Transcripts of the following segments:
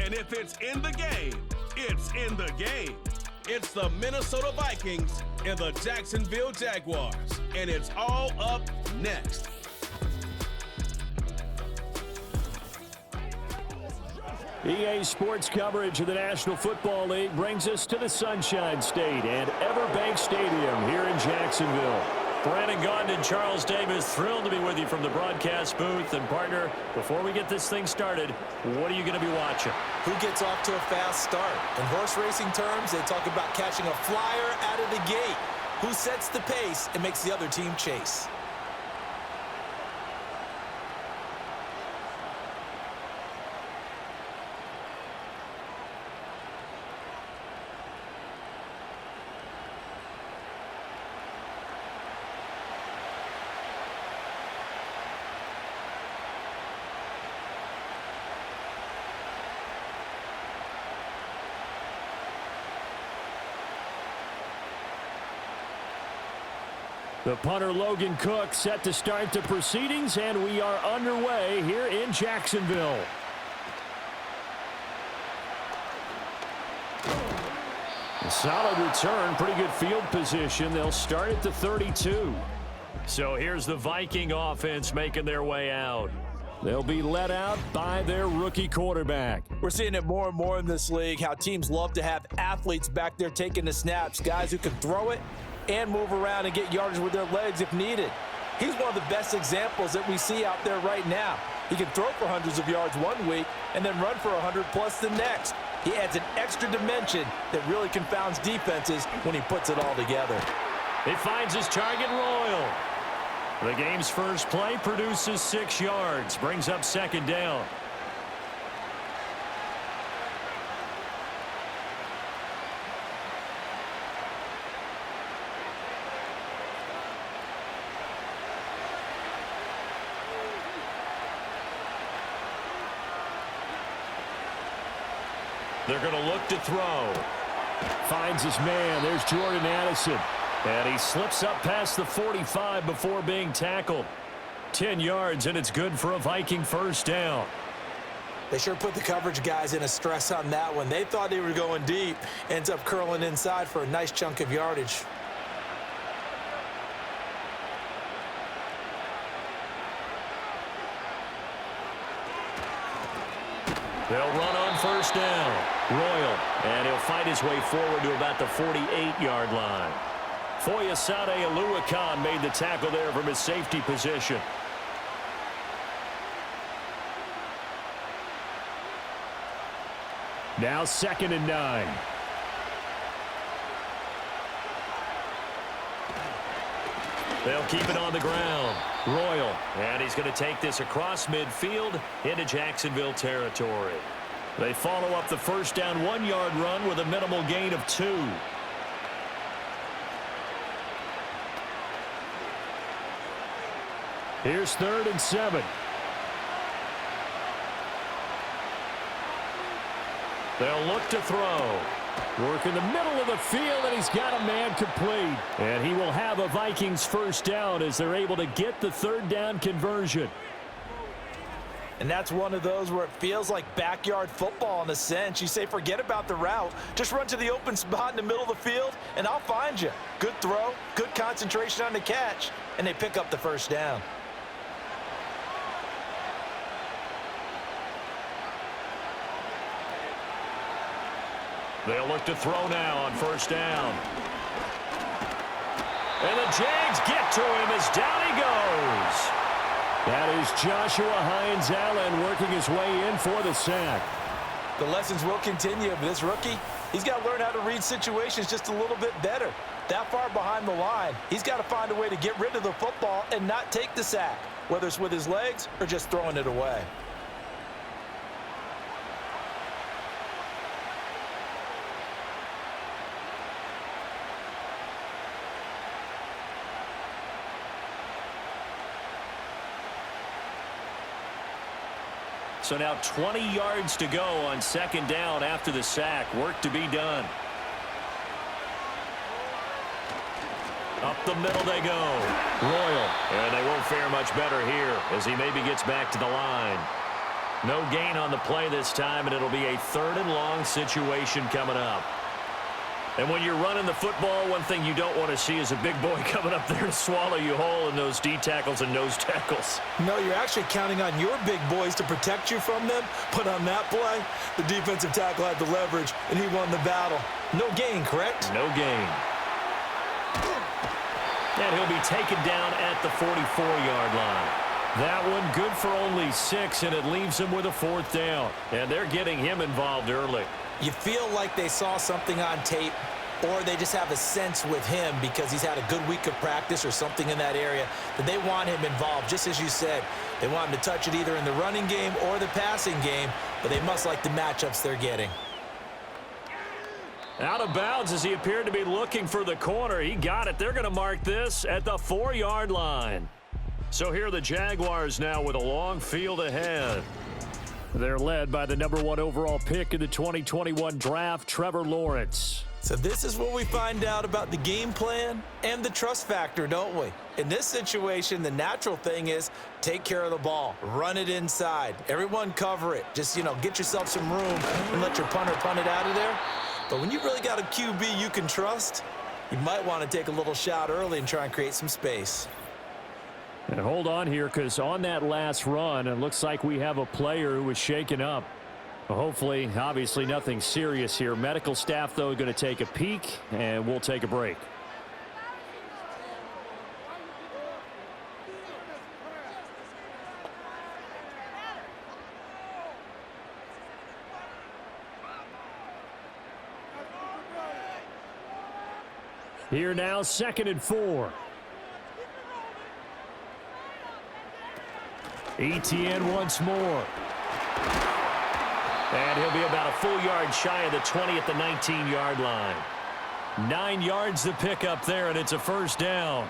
And if it's in the game, it's in the game. It's the Minnesota Vikings and the Jacksonville Jaguars. And it's all up next. EA Sports coverage of the National Football League brings us to the Sunshine State and Everbank Stadium here in Jacksonville. Brandon Gaudin and Charles Davis, thrilled to be with you from the broadcast booth. And, partner, before we get this thing started, what are you going to be watching? Who gets off to a fast start? In horse racing terms, they talk about catching a flyer out of the gate. Who sets the pace and makes the other team chase? The punter Logan Cook set to start the proceedings, and we are underway here in Jacksonville. A solid return, pretty good field position. They'll start at the 32. So here's the Viking offense making their way out. They'll be led out by their rookie quarterback. We're seeing it more and more in this league, how teams love to have athletes back there taking the snaps, guys who can throw it and move around and get yardage with their legs if needed. He's one of the best examples that we see out there right now. He can throw for hundreds of yards one week and then run for 100+ the next. He adds an extra dimension that really confounds defenses when he puts it all together. He finds his target, Royal. The game's first play produces 6 yards, brings up second down. They're going to look to throw. Finds his man. There's Jordan Addison. And he slips up past the 45 before being tackled. 10 yards, and it's good for a Viking first down. They sure put the coverage guys in a stress on that one. They thought they were going deep. Ends up curling inside for a nice chunk of yardage. They'll run on first down. Royal, and he'll fight his way forward to about the 48-yard line. Foyesade Aluakan made the tackle there from his safety position. Now 2nd and 9. They'll keep it on the ground. Royal, and he's going to take this across midfield into Jacksonville territory. They follow up the first down 1-yard run with a minimal gain of 2. Here's 3rd and 7. They'll look to throw. Work in the middle of the field, and he's got a man complete. And he will have a Vikings first down as they're able to get the 3rd down conversion. And that's one of those where it feels like backyard football in a sense. You say, forget about the route. Just run to the open spot in the middle of the field, and I'll find you. Good throw, good concentration on the catch, and they pick up the first down. They'll look to throw now on first down. And the Jags get to him as down he goes. That is Joshua Hines-Allen working his way in for the sack. The lessons will continue of this rookie. He's got to learn how to read situations just a little bit better. That far behind the line, he's got to find a way to get rid of the football and not take the sack, whether it's with his legs or just throwing it away. So now 20 yards to go on second down after the sack. Work to be done. Up the middle they go. Royal. And they won't fare much better here as he maybe gets back to the line. No gain on the play this time, and it'll be a 3rd and long situation coming up. And when you're running the football, one thing you don't want to see is a big boy coming up there to swallow you whole in those D tackles and nose tackles. No, you're actually counting on your big boys to protect you from them. But on that play, the defensive tackle had the leverage, and he won the battle. No gain, correct? No gain. And he'll be taken down at the 44-yard line. That one good for only 6, and it leaves him with a 4th down. And they're getting him involved early. You feel like they saw something on tape, or they just have a sense with him because he's had a good week of practice or something in that area that they want him involved. Just as you said, they want him to touch it either in the running game or the passing game, but they must like the matchups they're getting. Out of bounds as he appeared to be looking for the corner. He got it. They're going to mark this at the 4-yard line. So here are the Jaguars now with a long field ahead. They're led by the number 1 overall pick in the 2021 draft, Trevor Lawrence. So this is where we find out about the game plan and the trust factor, don't we? In this situation, the natural thing is take care of the ball, run it inside, everyone cover it. Just, get yourself some room and let your punter punt it out of there. But when you really got a QB you can trust, you might want to take a little shot early and try and create some space. And hold on here, because on that last run, it looks like we have a player who was shaken up. Well, hopefully, obviously nothing serious here. Medical staff, though, going to take a peek, and we'll take a break. Here now, 2nd and 4. ETN once more. And he'll be about a full yard shy of the 20 at the 19-yard line. 9 yards to pick up there, and it's a 1st down.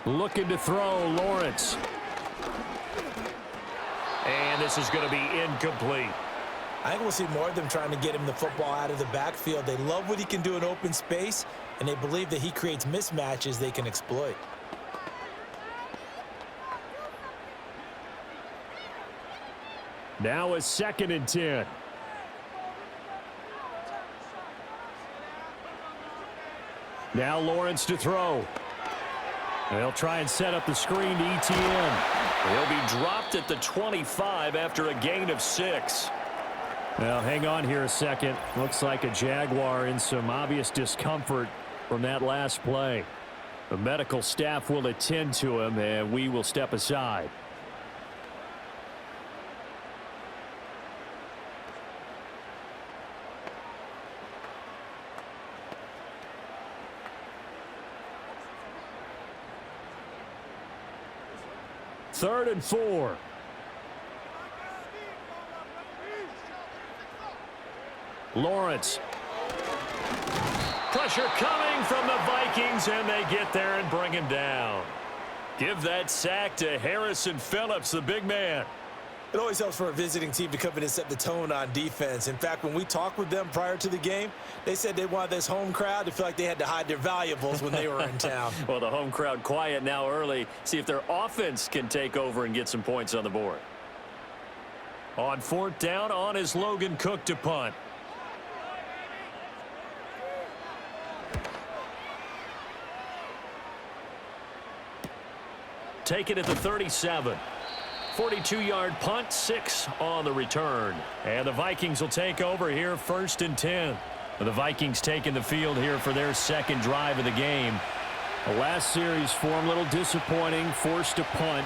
Looking to throw, Lawrence. And this is going to be incomplete. I think we'll see more of them trying to get him the football out of the backfield. They love what he can do in open space, and they believe that he creates mismatches they can exploit. Now a 2nd and 10. Now Lawrence to throw. They'll try and set up the screen to ETN. He'll be dropped at the 25 after a gain of 6. Well, hang on here a second. Looks like a Jaguar in some obvious discomfort from that last play. The medical staff will attend to him, and we will step aside. Third and 4. Lawrence. Pressure coming from the Vikings, and they get there and bring him down. Give that sack to Harrison Phillips, the big man. It always helps for a visiting team to come in and set the tone on defense. In fact, when we talked with them prior to the game, they said they wanted this home crowd to feel like they had to hide their valuables when they were in town. Well, the home crowd quiet now early. See if their offense can take over and get some points on the board. On 4th down, on is Logan Cook to punt. Take it at the 37. 42-yard punt, 6 on the return. And the Vikings will take over here, 1st and 10. The Vikings taking the field here for their 2nd drive of the game. The last series for them, a little disappointing, forced to punt.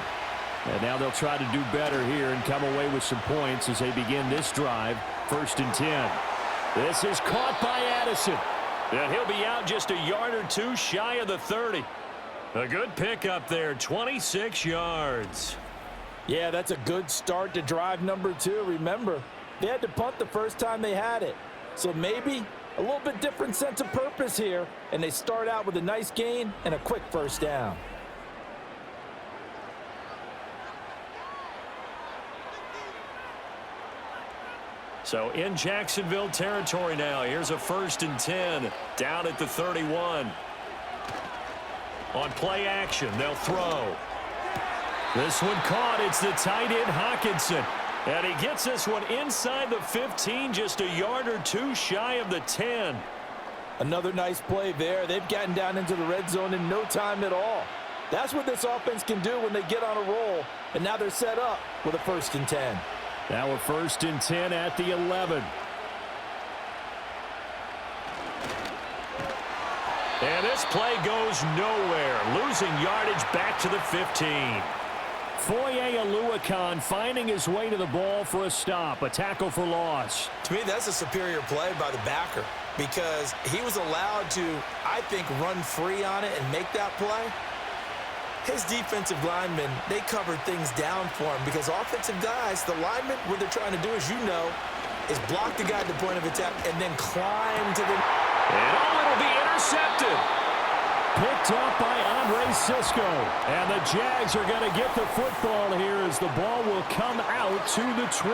And now they'll try to do better here and come away with some points as they begin this drive, 1st and 10. This is caught by Addison. And he'll be out just a yard or 2 shy of the 30. A good pickup there, 26 yards. Yeah, that's a good start to drive number 2. Remember, they had to punt the first time they had it. So maybe a little bit different sense of purpose here, and they start out with a nice gain and a quick 1st down. So in Jacksonville territory now. Here's a 1st and 10 down at the 31. On play action, they'll throw. This one caught. It's the tight end Hawkinson. And he gets this one inside the 15, just a yard or two shy of the 10. Another nice play there. They've gotten down into the red zone in no time at all. That's what this offense can do when they get on a roll. And now they're set up with a 1st and 10. Now a 1st and 10 at the 11. And this play goes nowhere. Losing yardage back to the 15. Foye Oluokun finding his way to the ball for a stop. A tackle for loss. To me, that's a superior play by the backer because he was allowed to, I think, run free on it and make that play. His defensive linemen, they covered things down for him because offensive guys, the linemen, what they're trying to do, as you know, is block the guy at the point of attack and then climb to the... And it'll be intercepted. Picked up by Andre Sisco. And the Jags are going to get the football here as the ball will come out to the 20.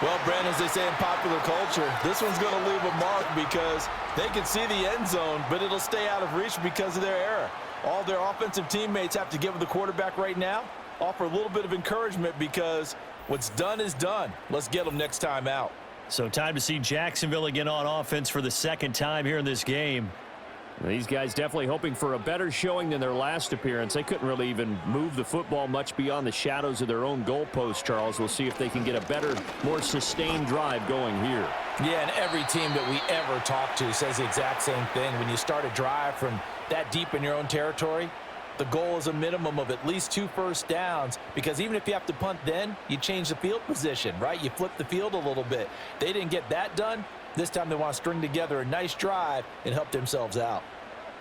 Well, Brandon, as they say in popular culture, this one's going to leave a mark because they can see the end zone, but it'll stay out of reach because of their error. All their offensive teammates have to give the quarterback right now, offer a little bit of encouragement because what's done is done. Let's get them next time out. So time to see Jacksonville again on offense for the 2nd time here in this game. These guys definitely hoping for a better showing than their last appearance. They couldn't really even move the football much beyond the shadows of their own goalpost, Charles. We'll see if they can get a better, more sustained drive going here. Yeah, and every team that we ever talk to says the exact same thing. When you start a drive from that deep in your own territory, the goal is a minimum of at least 2 first downs because even if you have to punt then, you change the field position, right? You flip the field a little bit. They didn't get that done. This time they want to string together a nice drive and help themselves out.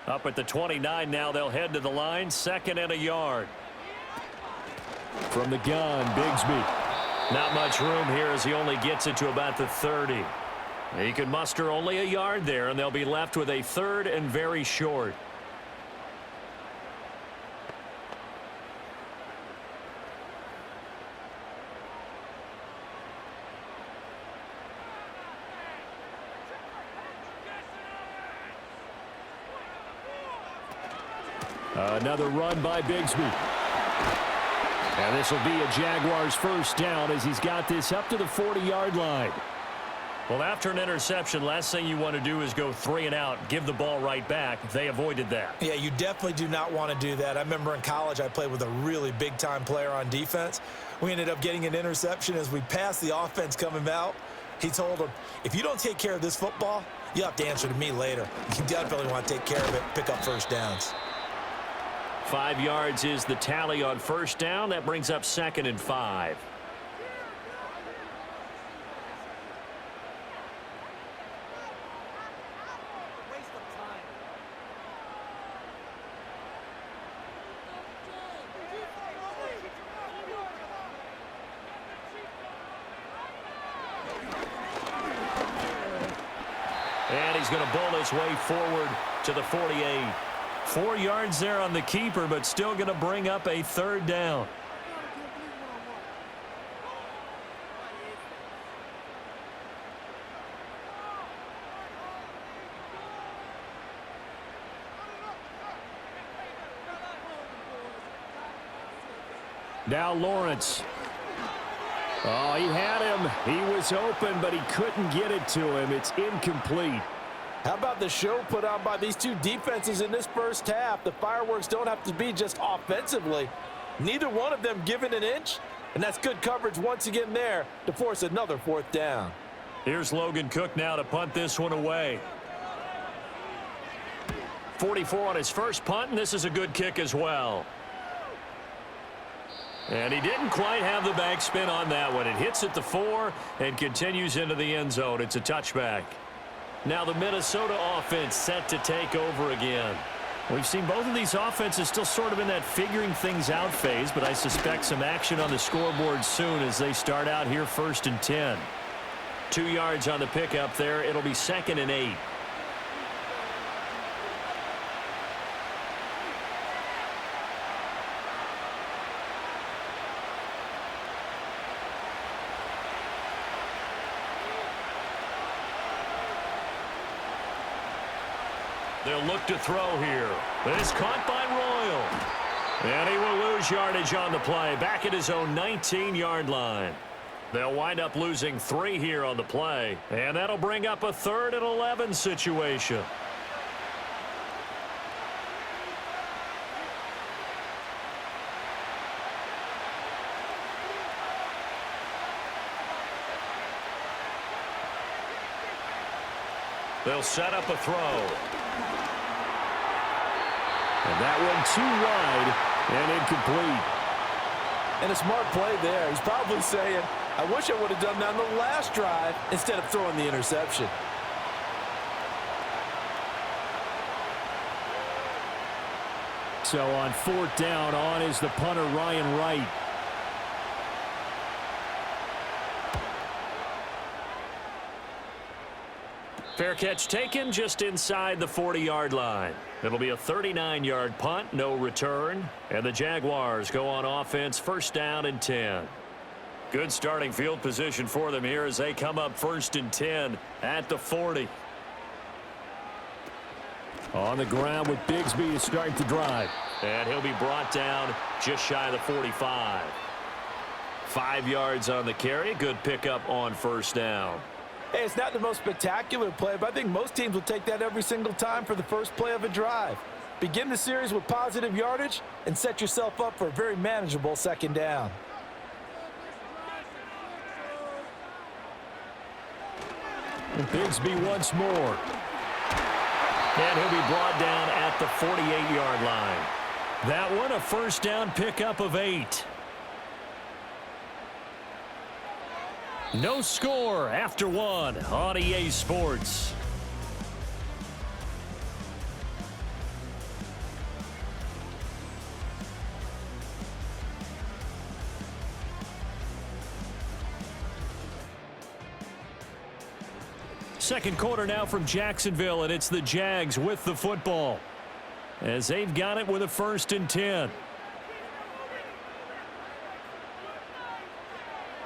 Up at the 29 now, they'll head to the line, 2nd and a yard. From the gun, Bigsby. Not much room here as he only gets it to about the 30. He can muster only a yard there, and they'll be left with a 3rd and very short. Another run by Bigsby. And this will be a Jaguars 1st down as he's got this up to the 40-yard line. Well, after an interception, last thing you want to do is go 3 and out, give the ball right back. They avoided that. Yeah, you definitely do not want to do that. I remember in college I played with a really big-time player on defense. We ended up getting an interception as we passed the offense coming out. He told him, if you don't take care of this football, you'll have to answer to me later. You definitely want to take care of it, pick up 1st downs. 5 yards is the tally on 1st down. That brings up 2nd and 5. And he's going to bowl his way forward to the 48. 4 yards there on the keeper, but still going to bring up a 3rd down. Now Lawrence. Oh, he had him. He was open, but he couldn't get it to him. It's incomplete. How about the show put on by these two defenses in this 1st half? The fireworks don't have to be just offensively. Neither one of them given an inch, and that's good coverage once again there to force another 4th down. Here's Logan Cook now to punt this one away. 44 on his first punt, and this is a good kick as well. And he didn't quite have the backspin on that one. It hits at the 4 and continues into the end zone. It's a touchback. Now the Minnesota offense set to take over again. We've seen both of these offenses still sort of in that figuring things out phase, but I suspect some action on the scoreboard soon as they start out here 1st and 10. 2 yards on the pickup there. It'll be 2nd and 8. They'll look to throw here. This caught by Royal. And he will lose yardage on the play, back at his own 19-yard line. They'll wind up losing 3 here on the play, and that'll bring up a 3rd and 11 situation. They'll set up a throw. And that one too wide and incomplete. And a smart play there. He's probably saying, I wish I would have done that on the last drive instead of throwing the interception. So on 4th down, on is the punter, Ryan Wright. Fair catch taken just inside the 40-yard line. It'll be a 39-yard punt, no return. And the Jaguars go on offense, 1st down and 10. Good starting field position for them here as they come up 1st and 10 at the 40. On the ground with Bigsby to start the drive. And he'll be brought down just shy of the 45. 5 yards on the carry. Good pickup on 1st down. Hey, it's not the most spectacular play, but I think most teams will take that every single time for the first play of a drive. Begin the series with positive yardage and set yourself up for a very manageable 2nd down. And Bigsby once more. And he'll be brought down at the 48-yard line. That one a 1st down pickup of 8. No score after 1 on EA Sports. Second quarter now from Jacksonville, and it's the Jags with the football as they've got it with a 1st and 10.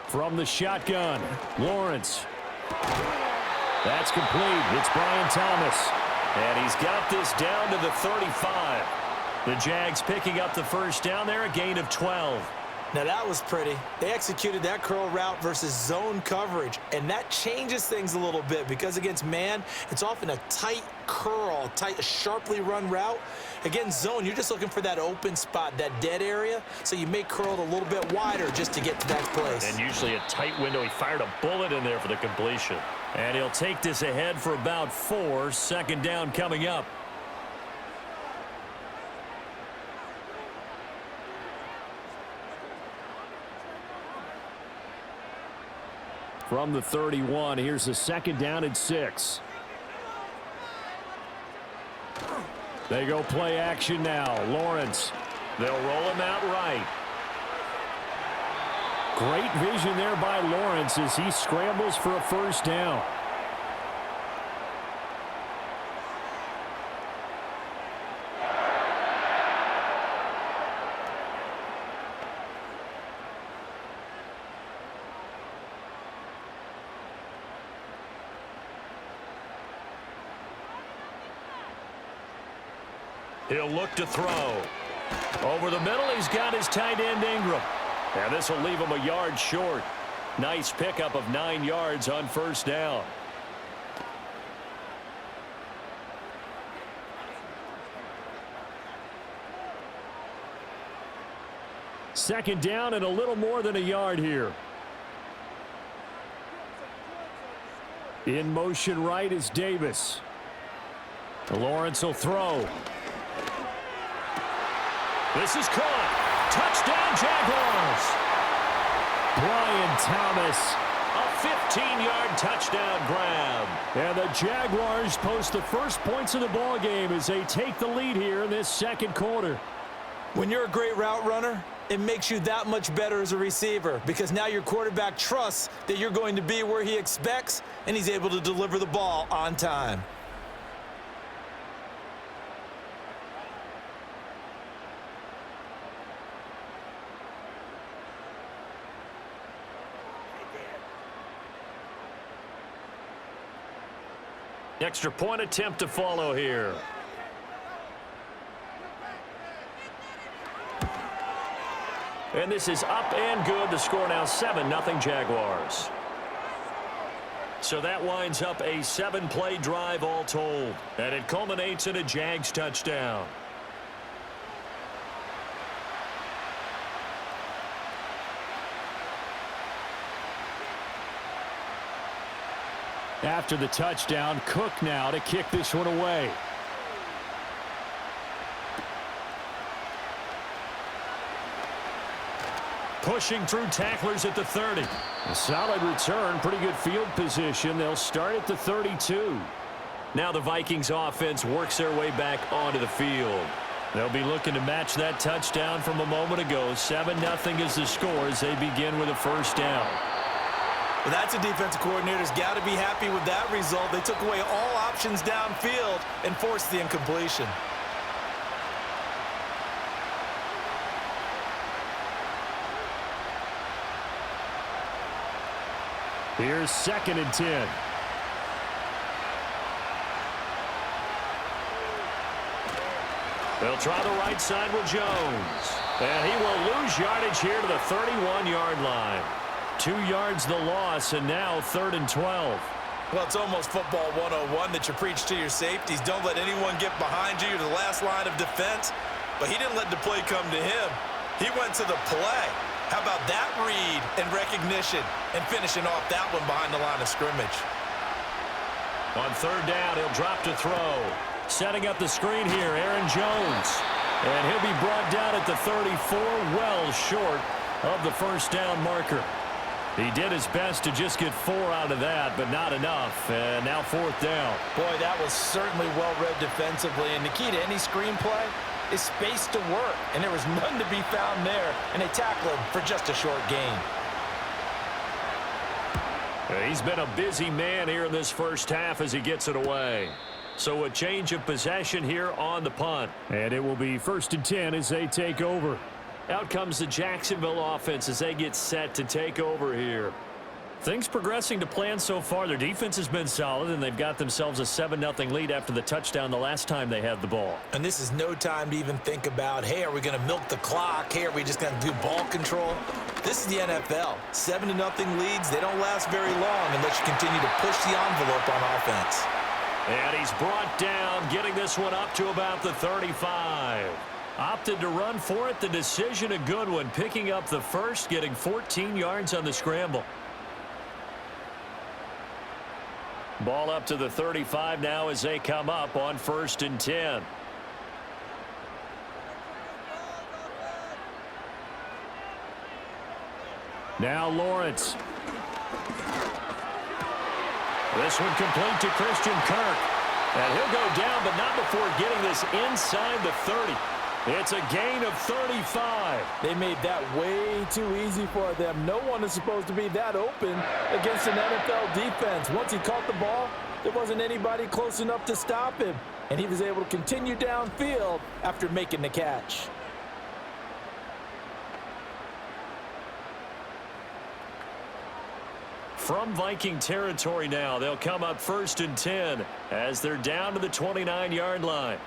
From the shotgun, Lawrence. That's complete. It's Brian Thomas. And he's got this down to the 35. The Jags picking up the 1st down there, a gain of 12. Now that was pretty. They executed that curl route versus zone coverage, and that changes things a little bit because against man, it's often a tight curl, a sharply run route. Against zone, you're just looking for that open spot, that dead area, so you may curl it a little bit wider just to get to that place. And usually a tight window. He fired a bullet in there for the completion. And he'll take this ahead for about 4. 2nd down coming up. From the 31, here's the 2nd down and 6. They go play action now. Lawrence. They'll roll him out right. Great vision there by Lawrence as he scrambles for a 1st down. He'll look to throw. Over the middle, he's got his tight end Ingram. And this will leave him a yard short. Nice pickup of 9 yards on 1st down. Second down and a little more than a yard here. In motion right is Davis. Lawrence will throw. This is caught. Touchdown, Jaguars. Brian Thomas. A 15-yard touchdown grab. And the Jaguars post the first points of the ball game as they take the lead here in this 2nd quarter. When you're a great route runner, it makes you that much better as a receiver because now your quarterback trusts that you're going to be where he expects and he's able to deliver the ball on time. Extra point attempt to follow here. And this is up and good. The score now 7-0 Jaguars. So that winds up a 7-play drive all told. And it culminates in a Jags touchdown. After the touchdown, Cook now to kick this one away. Pushing through tacklers at the 30. A solid return, pretty good field position. They'll start at the 32. Now the Vikings offense works their way back onto the field. They'll be looking to match that touchdown from a moment ago. 7-0 is the score as they begin with a first down. Well, that's a defensive coordinator's got to be happy with that result. They took away all options downfield and forced the incompletion. Here's 2nd and 10. They'll try the right side with Jones. And he will lose yardage here to the 31-yard line. 2 yards the loss, and now 3rd and 12. Well, it's almost football 101 that you preach to your safeties. Don't let anyone get behind you. You're the last line of defense. But he didn't let the play come to him. He went to the play. How about that read and recognition and finishing off that one behind the line of scrimmage? On 3rd down, he'll drop to throw. Setting up the screen here, Aaron Jones. And he'll be brought down at the 34, well short of the first down marker. He did his best to just get 4 out of that, but not enough. And now 4th down. Boy, that was certainly well-read defensively. And the key to any screenplay is space to work. And there was none to be found there. And they tackled him for just a short gain. He's been a busy man here in this first half as he gets it away. So a change of possession here on the punt. And it will be 1st and 10 as they take over. Out comes the Jacksonville offense as they get set to take over here. Things progressing to plan so far. Their defense has been solid, and they've got themselves a 7-0 lead after the touchdown the last time they had the ball. And this is no time to even think about, hey, are we going to milk the clock? Hey, are we just going to do ball control? This is the NFL. 7-0 leads, they don't last very long unless you continue to push the envelope on offense. And he's brought down, getting this one up to about the 35. Opted to run for it. The decision a good one. Picking up the first, getting 14 yards on the scramble. Ball up to the 35 now as they come up on 1st and 10. Now Lawrence. This one complete to Christian Kirk. And he'll go down, but not before getting this inside the 30. It's a gain of 35. They made that way too easy for them. No one is supposed to be that open against an NFL defense. Once he caught the ball, there wasn't anybody close enough to stop him. And he was able to continue downfield after making the catch. From Viking territory now, they'll come up 1st and 10 as they're down to the 29-yard line.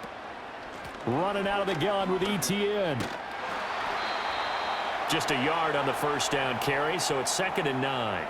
Running out of the gun with ETN. Just a yard on the first down carry, so it's 2nd and 9.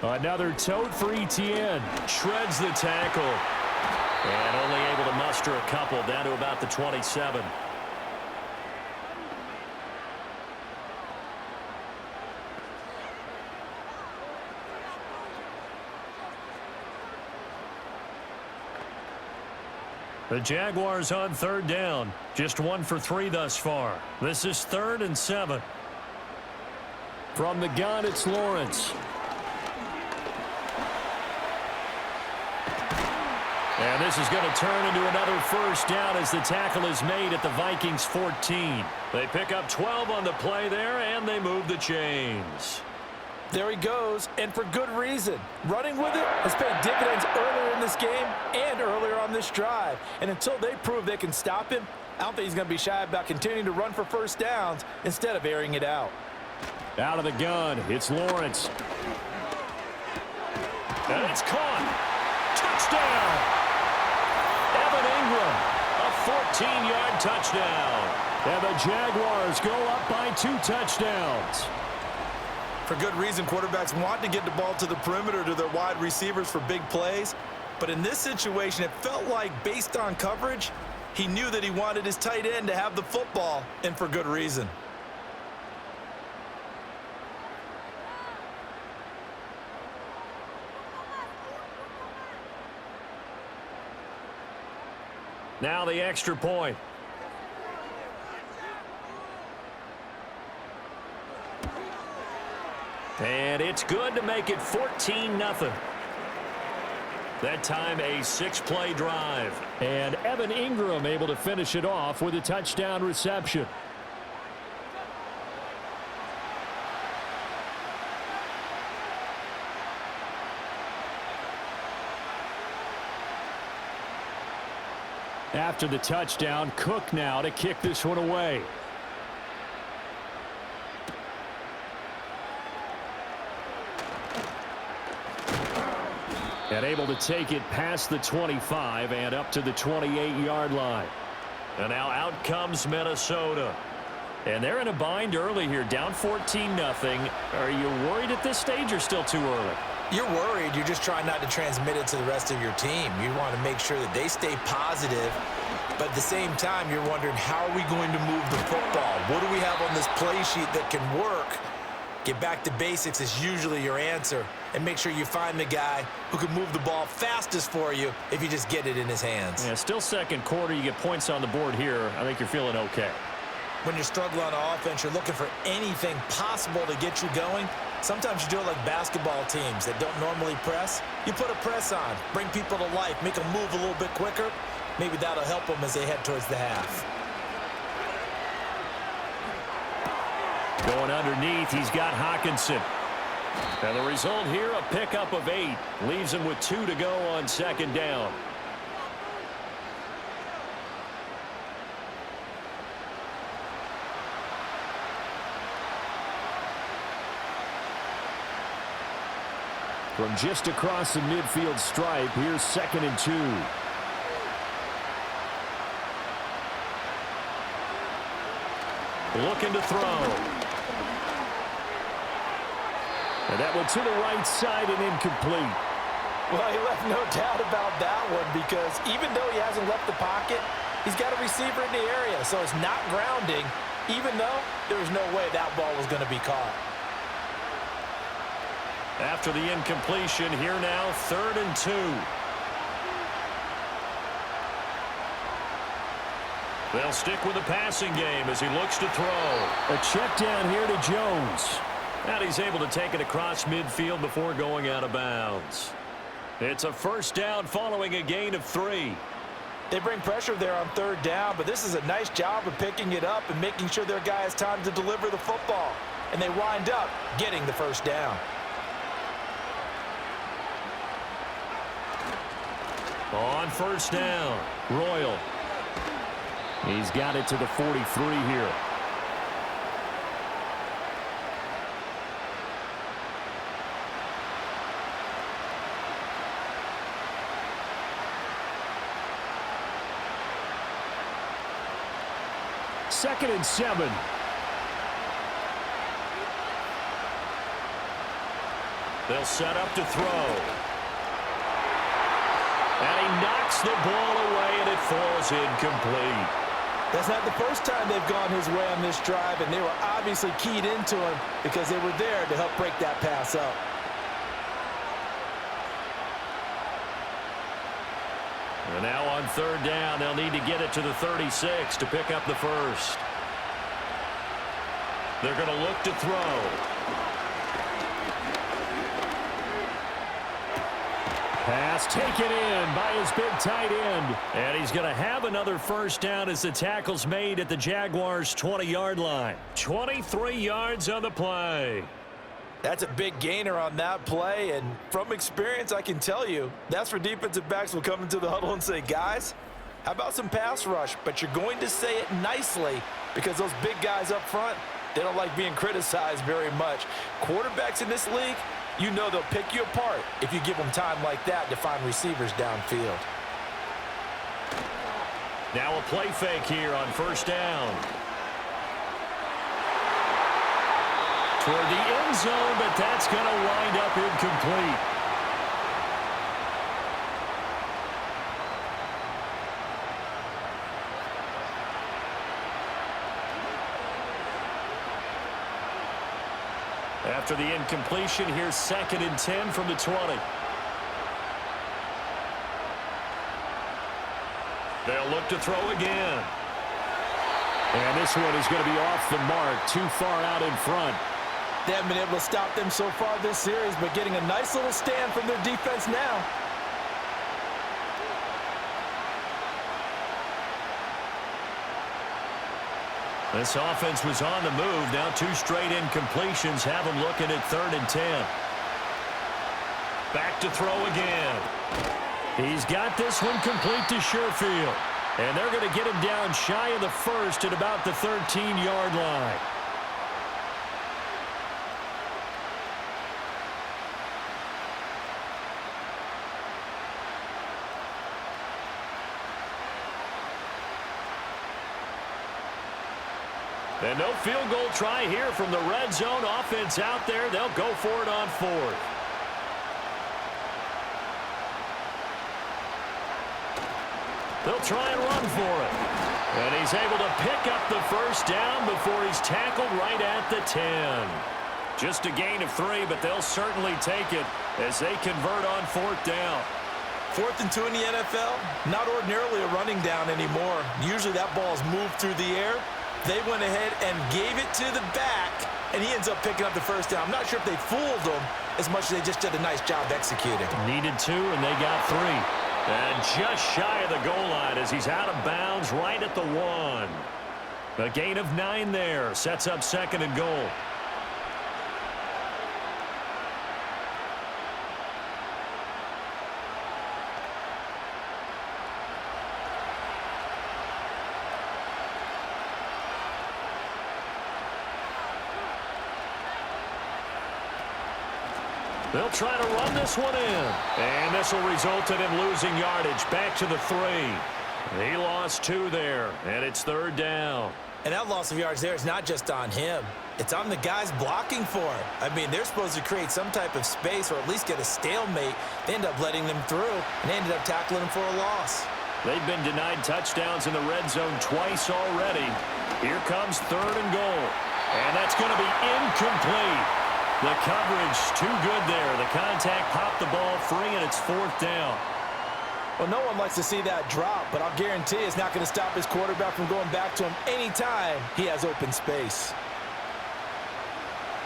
Another tote for ETN. Shreds the tackle. And only able to muster a couple down to about the 27. The Jaguars on 3rd down. Just 1 for 3 thus far. This is 3rd and 7. From the gun, it's Lawrence. And this is going to turn into another first down as the tackle is made at the Vikings 14. They pick up 12 on the play there, and they move the chains. There he goes, and for good reason. Running with it has paid dividends earlier in this game and earlier on this drive. And until they prove they can stop him, I don't think he's going to be shy about continuing to run for first downs instead of airing it out. Out of the gun, it's Lawrence. And it's caught. Touchdown! Evan Ingram, a 14-yard touchdown. And the Jaguars go up by 2 touchdowns. For good reason, quarterbacks want to get the ball to the perimeter to their wide receivers for big plays. But in this situation, it felt like, based on coverage, he knew that he wanted his tight end to have the football, and for good reason. Now the extra point. And it's good to make it 14-0. That time a 6-play drive. And Evan Ingram able to finish it off with a touchdown reception. After the touchdown, Cook now to kick this one away. And able to take it past the 25 and up to the 28-yard line. And now out comes Minnesota. And they're in a bind early here, down 14-0. Are you worried at this stage or still too early? You're worried. You're just trying not to transmit it to the rest of your team. You want to make sure that they stay positive. But at the same time, you're wondering, how are we going to move the football? What do we have on this play sheet that can work? Get back to basics is usually your answer. And make sure you find the guy who can move the ball fastest for you if you just get it in his hands. Yeah, still second quarter. You get points on the board here. I think you're feeling okay. When you're struggling on offense, you're looking for anything possible to get you going. Sometimes you do it like basketball teams that don't normally press. You put a press on, bring people to life, make them move a little bit quicker. Maybe that'll help them as they head towards the half. Going underneath, he's got Hawkinson. And the result here, a pickup of 8. Leaves him with 2 to go on second down. From just across the midfield stripe, here's 2nd and 2. Looking to throw. And that one to the right side and incomplete. Well, he left no doubt about that one, because even though he hasn't left the pocket, he's got a receiver in the area, so it's not grounding, even though there was no way that ball was going to be caught. After the incompletion, here now, 3rd and 2. They'll stick with the passing game as he looks to throw. A check down here to Jones. And he's able to take it across midfield before going out of bounds. It's a first down following a gain of 3. They bring pressure there on 3rd down, but this is a nice job of picking it up and making sure their guy has time to deliver the football. And they wind up getting the first down. On first down, Royal. He's got it to the 43 here. Second and 7. They'll set up to throw. And he knocks the ball away, and it falls incomplete. That's not the first time they've gone his way on this drive, and they were obviously keyed into him because they were there to help break that pass up. And now on 3rd down, they'll need to get it to the 36 to pick up the first. They're going to look to throw. Pass taken in by his big tight end. And he's going to have another first down as the tackle's made at the Jaguars' 20-yard line. 23 yards on the play. That's a big gainer on that play, and from experience, I can tell you, that's where defensive backs will come into the huddle and say, guys, How about some pass rush? But you're going to say it nicely because those big guys up front, they don't like being criticized very much. Quarterbacks in this league, you know they'll pick you apart if you give them time like that to find receivers downfield. Now a play fake here on first down. Toward the end zone, but that's going to wind up incomplete. After the incompletion, here's 2nd and 10 from the 20. They'll look to throw again. And this one is going to be off the mark, too far out in front. They haven't been able to stop them so far this series, but getting a nice little stand from their defense now. This offense was on the move. Now 2 straight incompletions have them looking at 3rd and 10. Back to throw again. He's got this one complete to Sherfield. And they're going to get him down shy of the first at about the 13-yard line. And no field goal try here from the red zone. Offense out there. They'll go for it on 4th. They'll try and run for it. And he's able to pick up the first down before he's tackled right at the 10. Just a gain of 3, but they'll certainly take it as they convert on 4th down. 4th and 2 in the NFL, not ordinarily a running down anymore. Usually that ball is moved through the air. They went ahead and gave it to the back, and he ends up picking up the first down. I'm not sure if they fooled him as much as they just did a nice job executing. Needed 2, and they got 3. And just shy of the goal line as he's out of bounds right at the 1. A gain of 9 there. Sets up 2nd and goal. They'll try to run this one in. And this will result in him losing yardage back to the 3. He lost 2 there, and it's 3rd down. And that loss of yards there is not just on him. It's on the guys blocking for him. I mean, they're supposed to create some type of space or at least get a stalemate. They end up letting them through, and they ended up tackling him for a loss. They've been denied touchdowns in the red zone twice already. Here comes 3rd and goal. And that's going to be incomplete. The coverage too good there. The contact popped the ball free, and it's 4th down. Well, no one likes to see that drop, but I'll guarantee it's not going to stop his quarterback from going back to him anytime he has open space.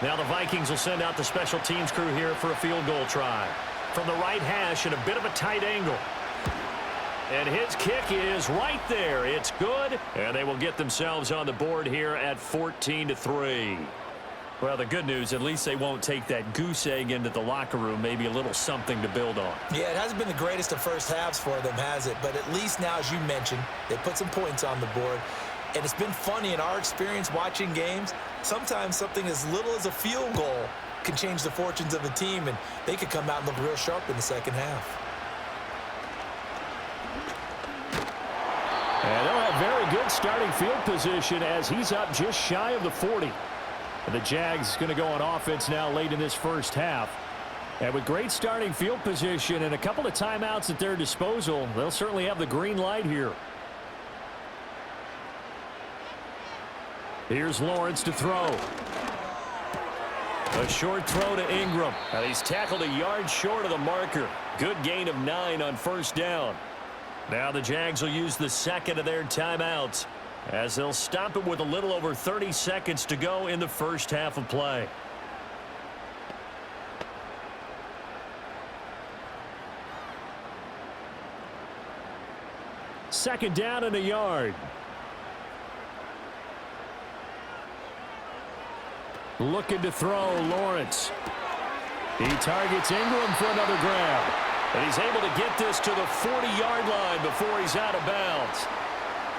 Now the Vikings will send out the special teams crew here for a field goal try. From the right hash at a bit of a tight angle. And his kick is right there. It's good, and they will get themselves on the board here at 14-3. Well, the good news, at least they won't take that goose egg into the locker room. Maybe a little something to build on. Yeah, it hasn't been the greatest of first halves for them, has it? But at least now, as you mentioned, they put some points on the board. And it's been funny in our experience watching games. Sometimes something as little as a field goal can change the fortunes of a team, and they could come out and look real sharp in the second half. And they'll have very good starting field position as he's up just shy of the 40. And the Jags going to go on offense now late in this first half. And with great starting field position and a couple of timeouts at their disposal, they'll certainly have the green light here. Here's Lawrence to throw. A short throw to Ingram. And he's tackled a yard short of the marker. Good gain of 9 on first down. Now the Jags will use the second of their timeouts as they'll stop it with a little over 30 seconds to go in the first half of play. Second down and a yard. Looking to throw, Lawrence. He targets Ingram for another grab. And he's able to get this to the 40-yard line before he's out of bounds.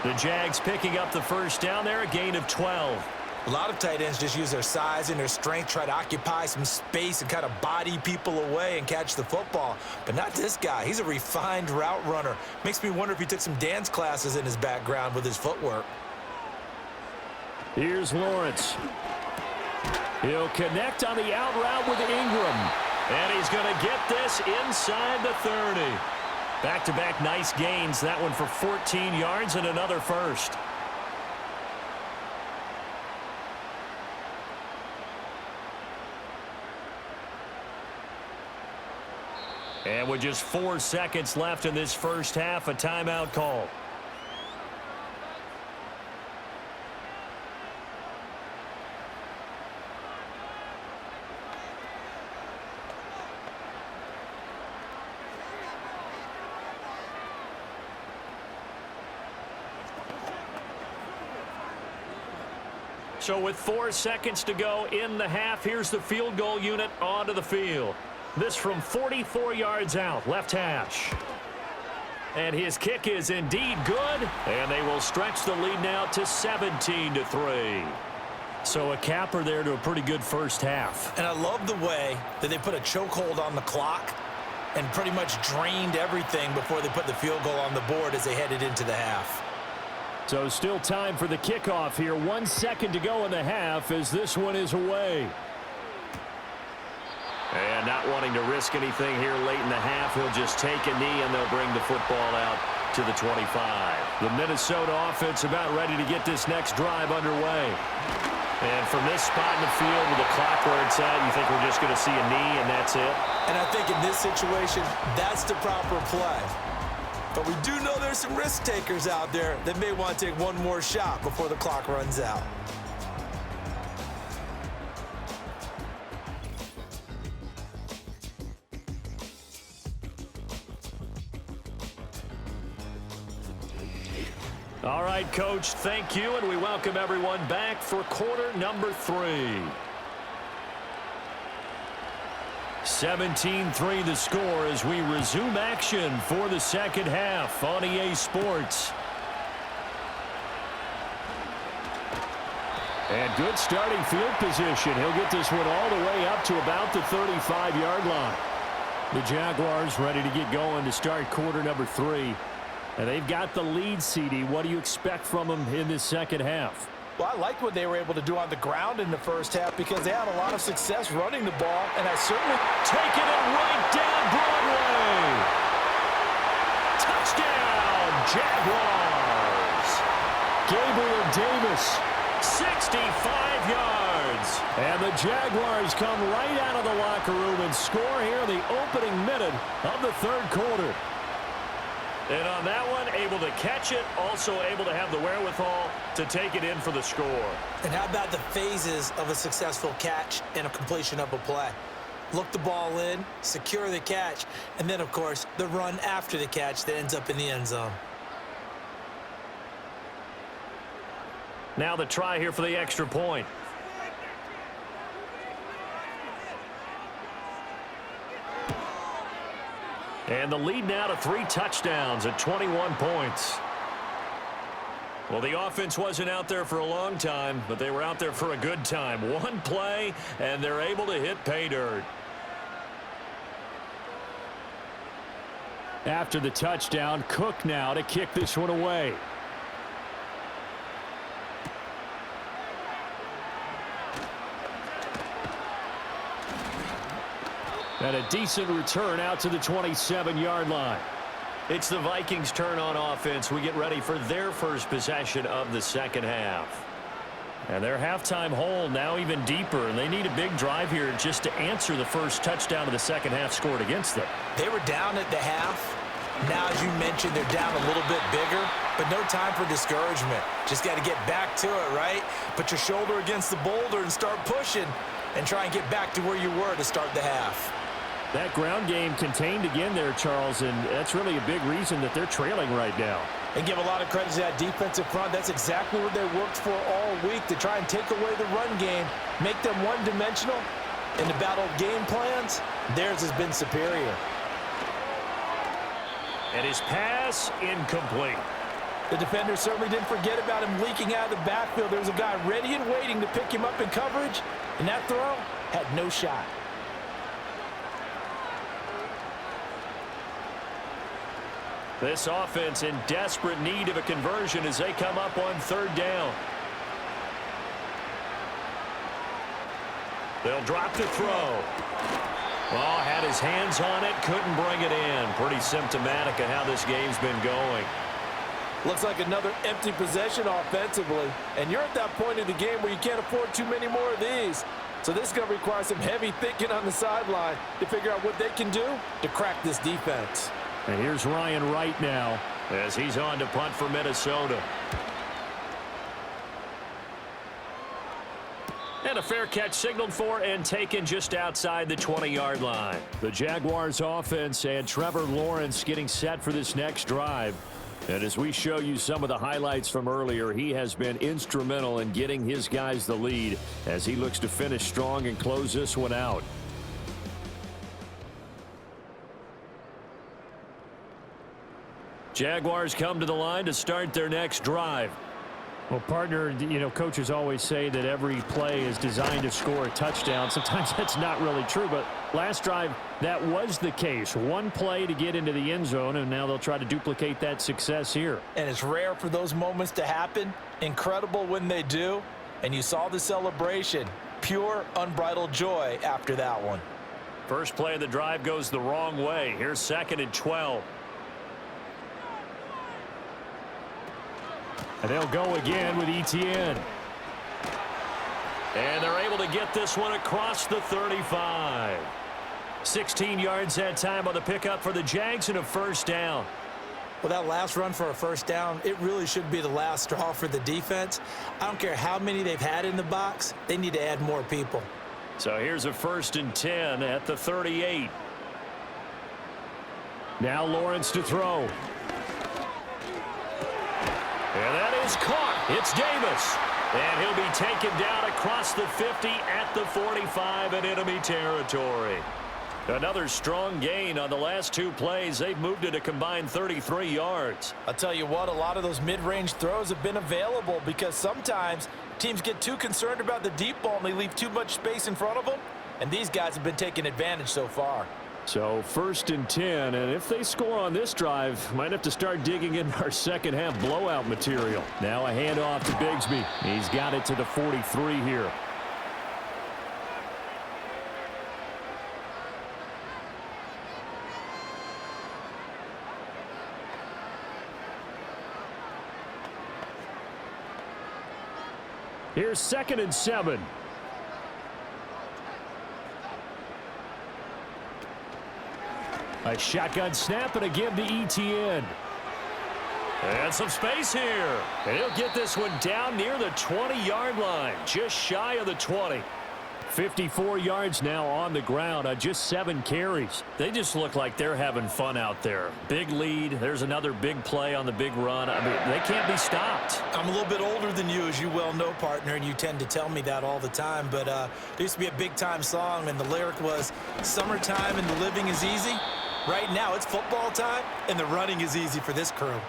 The Jags picking up the first down there, a gain of 12. A lot of tight ends just use their size and their strength, try to occupy some space and kind of body people away and catch the football. But not this guy. He's a refined route runner. Makes me wonder if he took some dance classes in his background with his footwork. Here's Lawrence. He'll connect on the out route with Ingram. And he's going to get this inside the 30. Back-to-back nice gains. That one for 14 yards and another first. And with just 4 seconds left in this first half, a timeout call. So with 4 seconds to go in the half, here's the field goal unit onto the field. This from 44 yards out, left hash. And his kick is indeed good, and they will stretch the lead now to 17-3. So a capper there to a pretty good first half. And I love the way that they put a chokehold on the clock and pretty much drained everything before they put the field goal on the board as they headed into the half. So still time for the kickoff here. 1 second to go in the half as this one is away. And not wanting to risk anything here late in the half, he'll just take a knee and they'll bring the football out to the 25. The Minnesota offense about ready to get this next drive underway. And from this spot in the field with the clock where it's at, you think we're just going to see a knee and that's it? And I think in this situation, that's the proper play. But we do know there's some risk takers out there that may want to take one more shot before the clock runs out. All right, Coach, thank you, and we welcome everyone back for quarter number 3. 17-3 the score as we resume action for the second half on EA Sports. And good starting field position. He'll get this one all the way up to about the 35-yard line. The Jaguars ready to get going to start quarter number 3. And they've got the lead, CD. What do you expect from them in this second half? Well, I like what they were able to do on the ground in the first half because they had a lot of success running the ball, and I certainly taking it right down Broadway. Touchdown, Jaguars. Gabriel Davis, 65 yards. And the Jaguars come right out of the locker room and score here in the opening minute of the third quarter. And on that one, able to catch it, also able to have the wherewithal to take it in for the score. And how about the phases of a successful catch and a completion of a play? Look the ball in, secure the catch, and then, of course, the run after the catch that ends up in the end zone. Now the try here for the extra point. And the lead now to 3 touchdowns at 21 points. Well, the offense wasn't out there for a long time, but they were out there for a good time. One play, and they're able to hit pay dirt. After the touchdown, Cook now to kick this one away. And a decent return out to the 27-yard line. It's the Vikings' turn on offense. We get ready for their first possession of the second half. And their halftime hole now even deeper, and they need a big drive here just to answer the first touchdown of the second half scored against them. They were down at the half. Now, as you mentioned, they're down a little bit bigger, but no time for discouragement. Just got to get back to it, right? Put your shoulder against the boulder and start pushing and try and get back to where you were to start the half. That ground game contained again there, Charles, and that's really a big reason that they're trailing right now. And give a lot of credit to that defensive front. That's exactly what they worked for all week, to try and take away the run game, make them one-dimensional. In the battle of game plans, theirs has been superior. And his pass incomplete. The defender certainly didn't forget about him leaking out of the backfield. There was a guy ready and waiting to pick him up in coverage, and that throw had no shot. This offense in desperate need of a conversion as they come up on third down. They'll drop the throw. Oh, had his hands on it, couldn't bring it in. Pretty symptomatic of how this game's been going. Looks like another empty possession offensively. And you're at that point in the game where you can't afford too many more of these. So this is going to require some heavy thinking on the sideline to figure out what they can do to crack this defense. And here's Ryan Wright now as he's on to punt for Minnesota. And a fair catch signaled for and taken just outside the 20-yard line. The Jaguars offense and Trevor Lawrence getting set for this next drive. And as we show you some of the highlights from earlier, he has been instrumental in getting his guys the lead as he looks to finish strong and close this one out. Jaguars come to the line to start their next drive. Well, partner, coaches always say that every play is designed to score a touchdown. Sometimes that's not really true, but last drive, that was the case. One play to get into the end zone, and now they'll try to duplicate that success here. And it's rare for those moments to happen. Incredible when they do. And you saw the celebration. Pure, unbridled joy after that one. First play of the drive goes the wrong way. Here's 2nd and 12. And they'll go again with Etienne. And they're able to get this one across the 35. 16 yards that time on the pickup for the Jags and a first down. Well, that last run for a first down, it really should be the last straw for the defense. I don't care how many they've had in the box. They need to add more people. So here's a 1st and 10 at the 38. Now Lawrence to throw. And that is caught. It's Davis. And he'll be taken down across the 50 at the 45 in enemy territory. Another strong gain on the last two plays. They've moved it a combined 33 yards. I'll tell you what, a lot of those mid-range throws have been available because sometimes teams get too concerned about the deep ball and they leave too much space in front of them. And these guys have been taking advantage so far. So 1st and 10, and if they score on this drive, might have to start digging in our second half blowout material. Now a handoff to Bigsby. He's got it to the 43 here. Here's 2nd and 7. A shotgun snap and a give to Etienne. And some space here. And he'll get this one down near the 20-yard line, just shy of the 20. 54 yards now on the ground on just 7 carries. They just look like they're having fun out there. Big lead. There's another big play on the big run. I mean, they can't be stopped. I'm a little bit older than you, as you well know, partner, and you tend to tell me that all the time. But there used to be a big-time song, and the lyric was, "Summertime and the living is easy." Right now, it's football time, and the running is easy for this crew.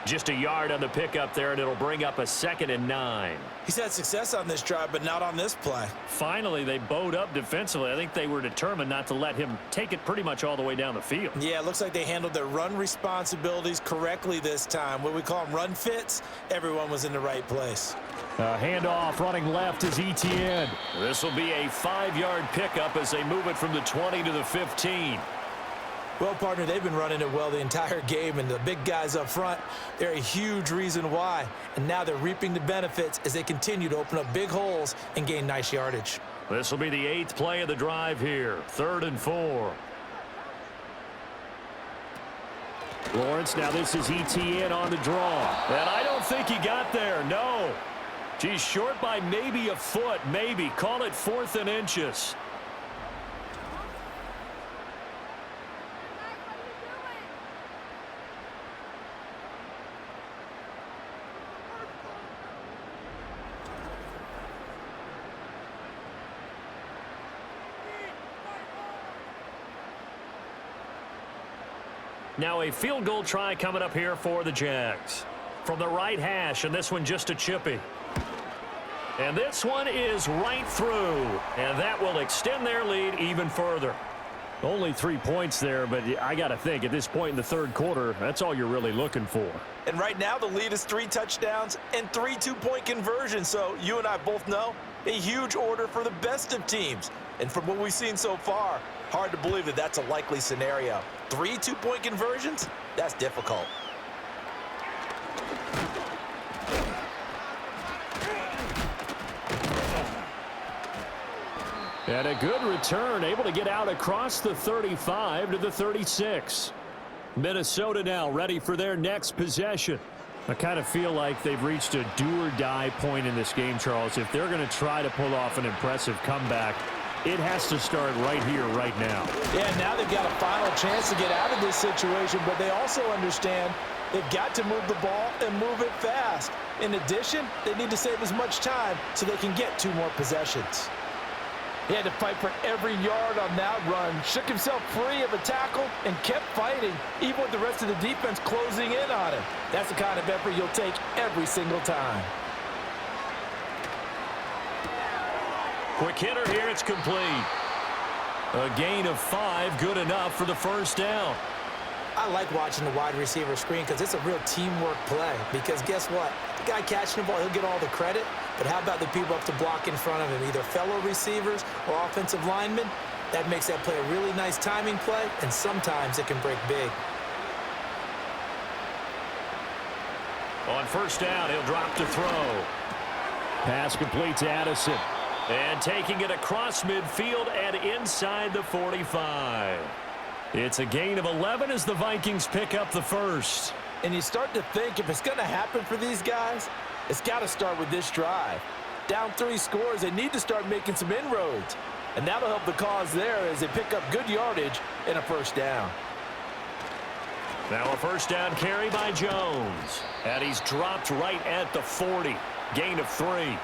Just a yard on the pickup there, and it'll bring up a 2nd and 9. He's had success on this drive, but not on this play. Finally, they bowed up defensively. I think they were determined not to let him take it pretty much all the way down the field. Yeah, it looks like they handled their run responsibilities correctly this time. What we call them run fits, everyone was in the right place. Handoff running left is Etienne. This will be a 5-yard pickup as they move it from the 20 to the 15. Well, partner, they've been running it well the entire game, and the big guys up front, they're a huge reason why. And now they're reaping the benefits as they continue to open up big holes and gain nice yardage. This will be the 8th play of the drive here. 3rd and 4. Lawrence, now this is Etienne on the draw. And I don't think he got there, no. He's short by maybe a foot, maybe. Call it 4th and inches. Now a field goal try coming up here for the Jags. From the right hash, and this one just a chippy. And this one is right through, and that will extend their lead even further. Only 3 points there, but I got to think at this point in the third quarter, that's all you're really looking for. And right now the lead is 3 touchdowns and 3 two-point conversions. So you and I both know a huge order for the best of teams. And from what we've seen so far, hard to believe that that's a likely scenario. 3 two-point conversions? That's difficult. And a good return, able to get out across the 35 to the 36. Minnesota now ready for their next possession. I kind of feel like they've reached a do-or-die point in this game, Charles. If they're going to try to pull off an impressive comeback, it has to start right here, right now. Yeah, now they've got a final chance to get out of this situation, but they also understand they've got to move the ball and move it fast. In addition, they need to save as much time so they can get 2 more possessions. He had to fight for every yard on that run, shook himself free of a tackle, and kept fighting, even with the rest of the defense closing in on him. That's the kind of effort you'll take every single time. Quick hitter here, it's complete. A gain of 5, good enough for the first down. I like watching the wide receiver screen because it's a real teamwork play. Because guess what? The guy catching the ball, he'll get all the credit. But how about the people up to block in front of him, either fellow receivers or offensive linemen? That makes that play a really nice timing play, and sometimes it can break big. On first down, he'll drop to throw. Pass complete to Addison. And taking it across midfield and inside the 45. It's a gain of 11 as the Vikings pick up the first. And you start to think if it's going to happen for these guys, it's got to start with this drive. Down 3 scores, they need to start making some inroads. And that'll help the cause there as they pick up good yardage and a first down. Now a first down carry by Jones. And he's dropped right at the 40. Gain of 3.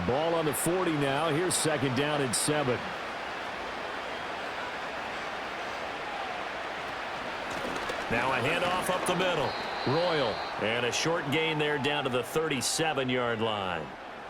Ball on the 40 now. Here's second down and 7. Now a handoff up the middle. Royal. And a short gain there down to the 37-yard line.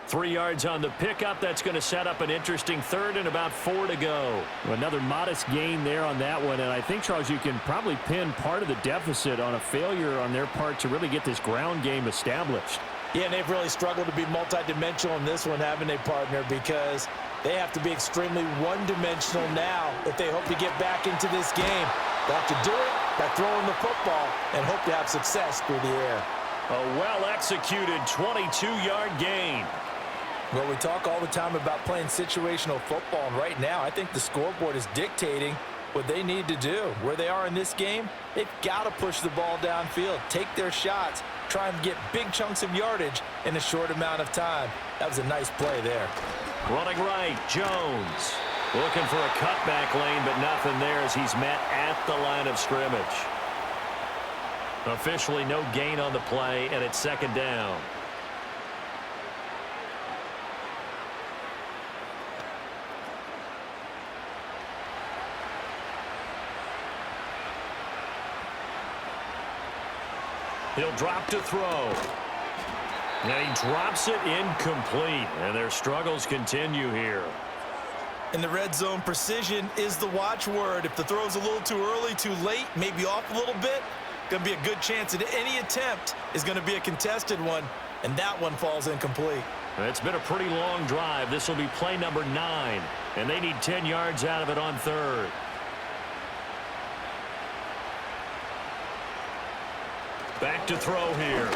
3 yards on the pickup. That's going to set up an interesting third and about 4 to go. Another modest gain there on that one. And I think, Charles, you can probably pin part of the deficit on a failure on their part to really get this ground game established. Yeah, and they've really struggled to be multidimensional in this one, haven't they, partner? Because they have to be extremely one-dimensional now if they hope to get back into this game. They'll have to do it by throwing the football and hope to have success through the air. A well-executed 22-yard gain. Well, we talk all the time about playing situational football, and right now I think the scoreboard is dictating what they need to do. Where they are in this game, they've got to push the ball downfield, take their shots, try and get big chunks of yardage in a short amount of time. That was a nice play there. Running right, Jones. Looking for a cutback lane, but nothing there as he's met at the line of scrimmage. Officially no gain on the play, and it's second down. He'll drop to throw. And he drops it incomplete. And their struggles continue here. In the red zone, precision is the watchword. If the throw's a little too early, too late, maybe off a little bit, going to be a good chance that any attempt is going to be a contested one, and that one falls incomplete. It's been a pretty long drive. This will be play number 9, and they need 10 yards out of it on third. Back to throw here.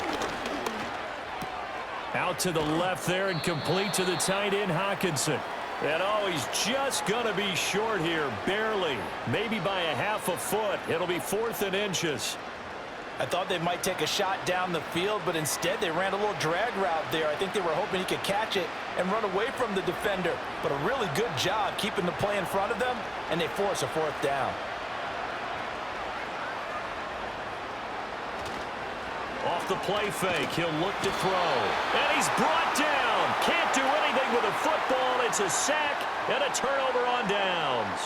Out to the left there and complete to the tight end, Hockenson. And oh, he's just going to be short here, barely. Maybe by a half a foot. It'll be 4th and inches. I thought they might take a shot down the field, but instead they ran a little drag route there. I think they were hoping he could catch it and run away from the defender. But a really good job keeping the play in front of them, and they force a 4th down. Off the play fake, he'll look to throw. And he's brought down. Can't do anything with a football. It's a sack and a turnover on downs.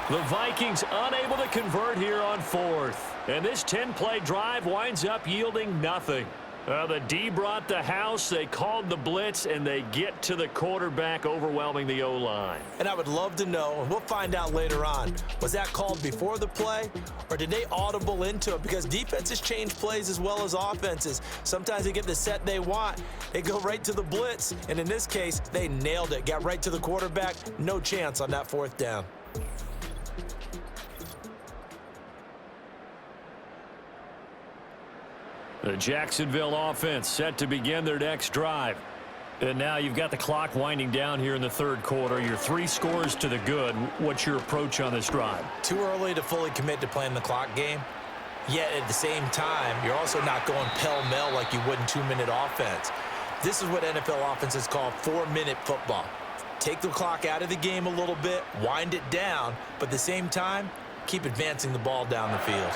The Vikings unable to convert here on fourth. And this 10-play drive winds up yielding nothing. The D brought the house, they called the blitz, and they get to the quarterback, overwhelming the O-line. And I would love to know, and we'll find out later on, was that called before the play, or did they audible into it? Because defenses change plays as well as offenses. Sometimes they get the set they want. They go right to the blitz, and in this case, they nailed it. Got right to the quarterback. No chance on that fourth down. The Jacksonville offense set to begin their next drive. And now you've got the clock winding down here in the third quarter. You're 3 scores to the good. What's your approach on this drive? Too early to fully commit to playing the clock game. Yet at the same time, you're also not going pell-mell like you would in 2-minute offense. This is what NFL offenses call 4-minute football. Take the clock out of the game a little bit, wind it down, but at the same time, keep advancing the ball down the field.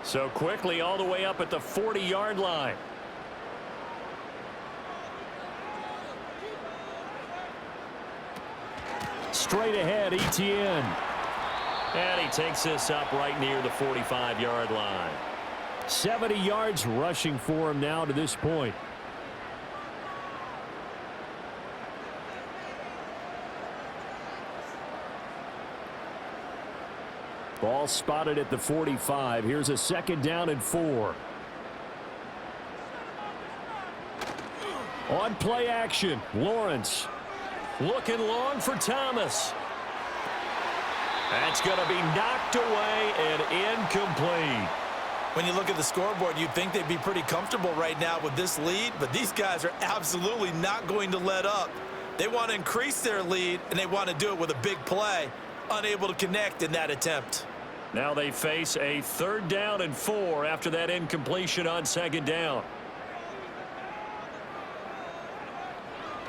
So quickly all the way up at the 40-yard line. Straight ahead, Etienne. And he takes this up right near the 45-yard line. 70 yards rushing for him now to this point. Ball spotted at the 45. Here's a 2nd down and 4. On play action, Lawrence. Looking long for Thomas. That's going to be knocked away and incomplete. When you look at the scoreboard, you'd think they'd be pretty comfortable right now with this lead, but these guys are absolutely not going to let up. They want to increase their lead, and they want to do it with a big play. Unable to connect in that attempt. Now they face a 3rd down and 4 after that incompletion on 2nd down.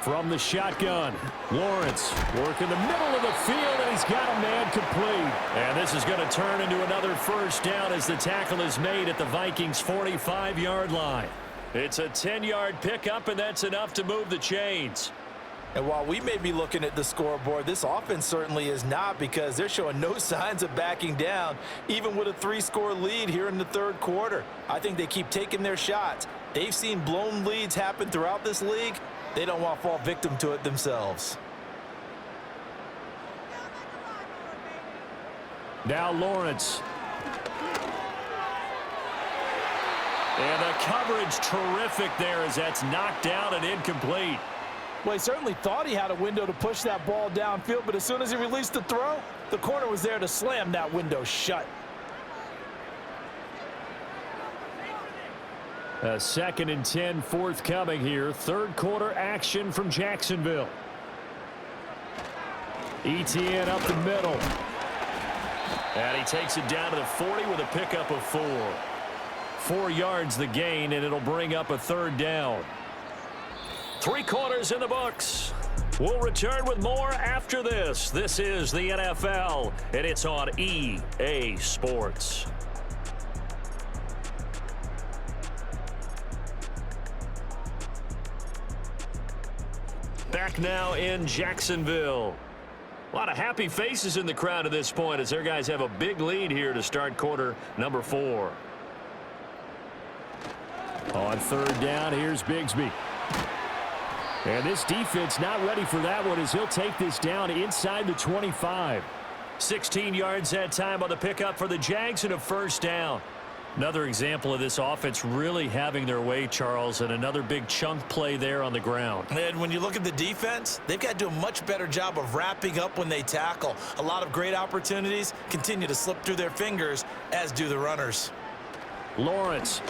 From the shotgun, Lawrence working the middle of the field, and he's got a man complete. And this is going to turn into another 1st down as the tackle is made at the Vikings' 45-yard line. It's a 10-yard pickup, and that's enough to move the chains. And while we may be looking at the scoreboard, this offense certainly is not, because they're showing no signs of backing down, even with a 3-score lead here in the 3rd quarter. I think they keep taking their shots. They've seen blown leads happen throughout this league. They don't want to fall victim to it themselves. Now Lawrence. And the coverage terrific there as that's knocked down and incomplete. Well, he certainly thought he had a window to push that ball downfield, but as soon as he released the throw, the corner was there to slam that window shut. A 2nd and 10 forthcoming here. 3rd quarter action from Jacksonville. Etienne up the middle. And he takes it down to the 40 with a pickup of 4. 4 yards the gain, and it'll bring up a 3rd down. 3 quarters in the books. We'll return with more after this. This is the NFL, and it's on EA Sports. Back now in Jacksonville. A lot of happy faces in the crowd at this point as their guys have a big lead here to start quarter number 4. On 3rd down, here's Bigsby. And this defense not ready for that one as he'll take this down inside the 25. 16 yards that time on the pickup for the Jags and a 1st down. Another example of this offense really having their way, Charles, and another big chunk play there on the ground. And when you look at the defense, they've got to do a much better job of wrapping up when they tackle. A lot of great opportunities continue to slip through their fingers, as do the runners. Lawrence.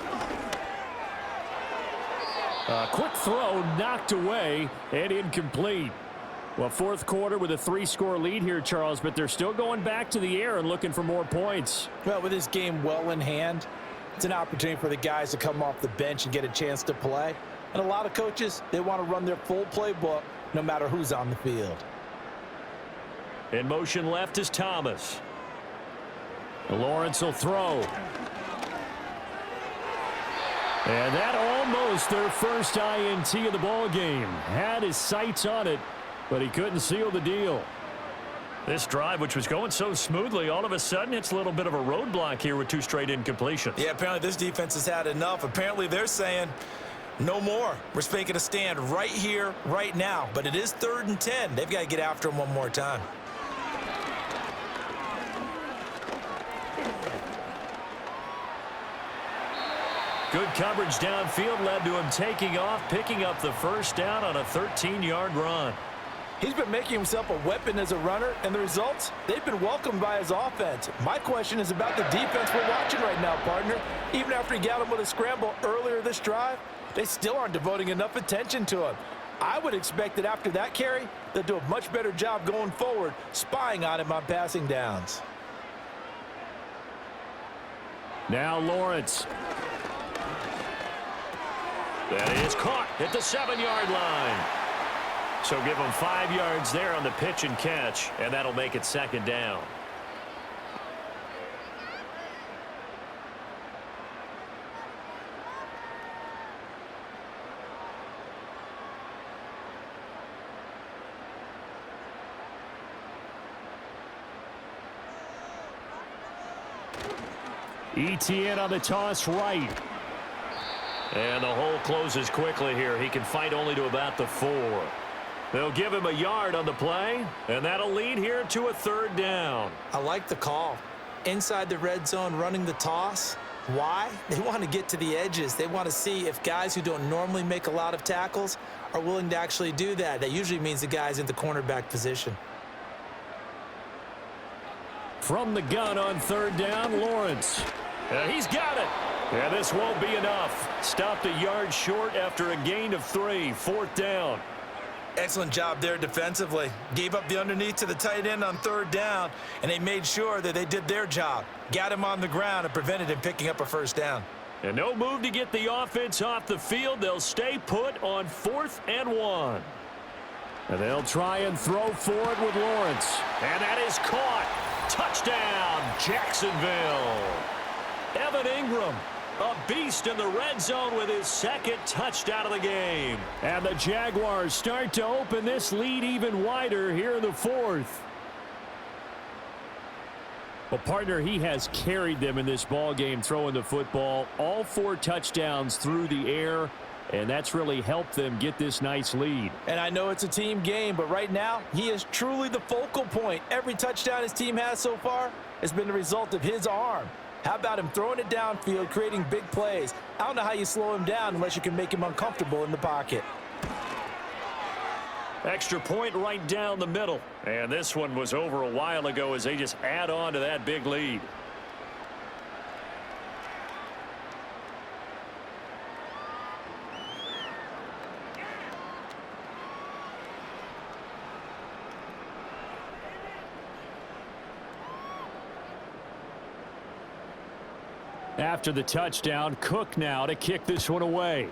A quick throw knocked away and incomplete. Well, 4th quarter with a 3-score lead here, Charles, but they're still going back to the air and looking for more points. Well, with this game well in hand, it's an opportunity for the guys to come off the bench and get a chance to play. And a lot of coaches, they want to run their full playbook no matter who's on the field. In motion left is Thomas. Lawrence will throw. And that almost their first INT of the ball game. Had his sights on it, but he couldn't seal the deal. This drive, which was going so smoothly, all of a sudden it's a little bit of a roadblock here with 2 straight incompletions. Yeah, apparently this defense has had enough. Apparently they're saying no more. We're making a stand right here, right now. But it is 3rd and 10. They've got to get after him one more time. Good coverage downfield led to him taking off, picking up the first down on a 13-yard run. He's been making himself a weapon as a runner, and the results, they've been welcomed by his offense. My question is about the defense we're watching right now, partner. Even after he got him with a scramble earlier this drive, they still aren't devoting enough attention to him. I would expect that after that carry, they'll do a much better job going forward, spying on him on passing downs. Now Lawrence. That is caught at the 7-yard line. So give him 5 yards there on the pitch and catch, and that'll make it 2nd down. ETN on the toss right. And the hole closes quickly here. He can fight only to about the 4. They'll give him a yard on the play, and that'll lead here to a 3rd down. I like the call. Inside the red zone running the toss. Why? They want to get to the edges. They want to see if guys who don't normally make a lot of tackles are willing to actually do that. That usually means the guy's in the cornerback position. From the gun on 3rd down, Lawrence. He's got it. And this won't be enough. Stopped a yard short after a gain of 3. 4th down. Excellent job there defensively. Gave up the underneath to the tight end on 3rd down, and they made sure that they did their job. Got him on the ground and prevented him picking up a 1st down. And no move to get the offense off the field. They'll stay put on 4th and 1. And they'll try and throw for it with Lawrence. And that is caught. Touchdown, Jacksonville. Evan Ingram, a beast in the red zone with his 2nd touchdown of the game. And the Jaguars start to open this lead even wider here in the 4th. Well, partner, he has carried them in this ball game throwing the football. All 4 touchdowns through the air, and that's really helped them get this nice lead. And I know it's a team game, but right now, he is truly the focal point. Every touchdown his team has so far has been the result of his arm. How about him throwing it downfield, creating big plays? I don't know how you slow him down unless you can make him uncomfortable in the pocket. Extra point right down the middle. And this one was over a while ago as they just add on to that big lead. After the touchdown, Cook now to kick this one away.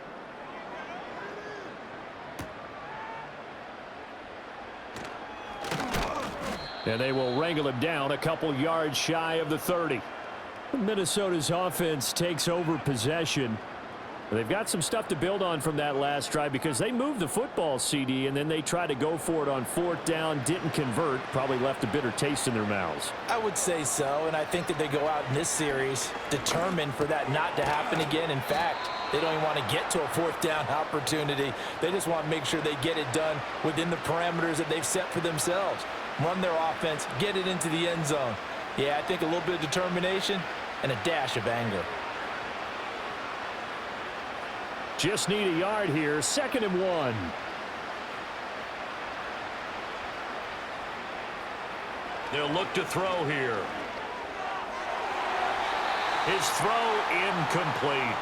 And they will wrangle him down a couple yards shy of the 30. Minnesota's offense takes over possession. They've got some stuff to build on from that last drive because they moved the football, CD, and then they tried to go for it on 4th down, didn't convert, probably left a bitter taste in their mouths. I would say so, and I think that they go out in this series determined for that not to happen again. In fact, they don't even want to get to a 4th down opportunity. They just want to make sure they get it done within the parameters that they've set for themselves. Run their offense, get it into the end zone. Yeah, I think a little bit of determination and a dash of anger. Just need a yard here. 2nd and 1. They'll look to throw here. His throw incomplete.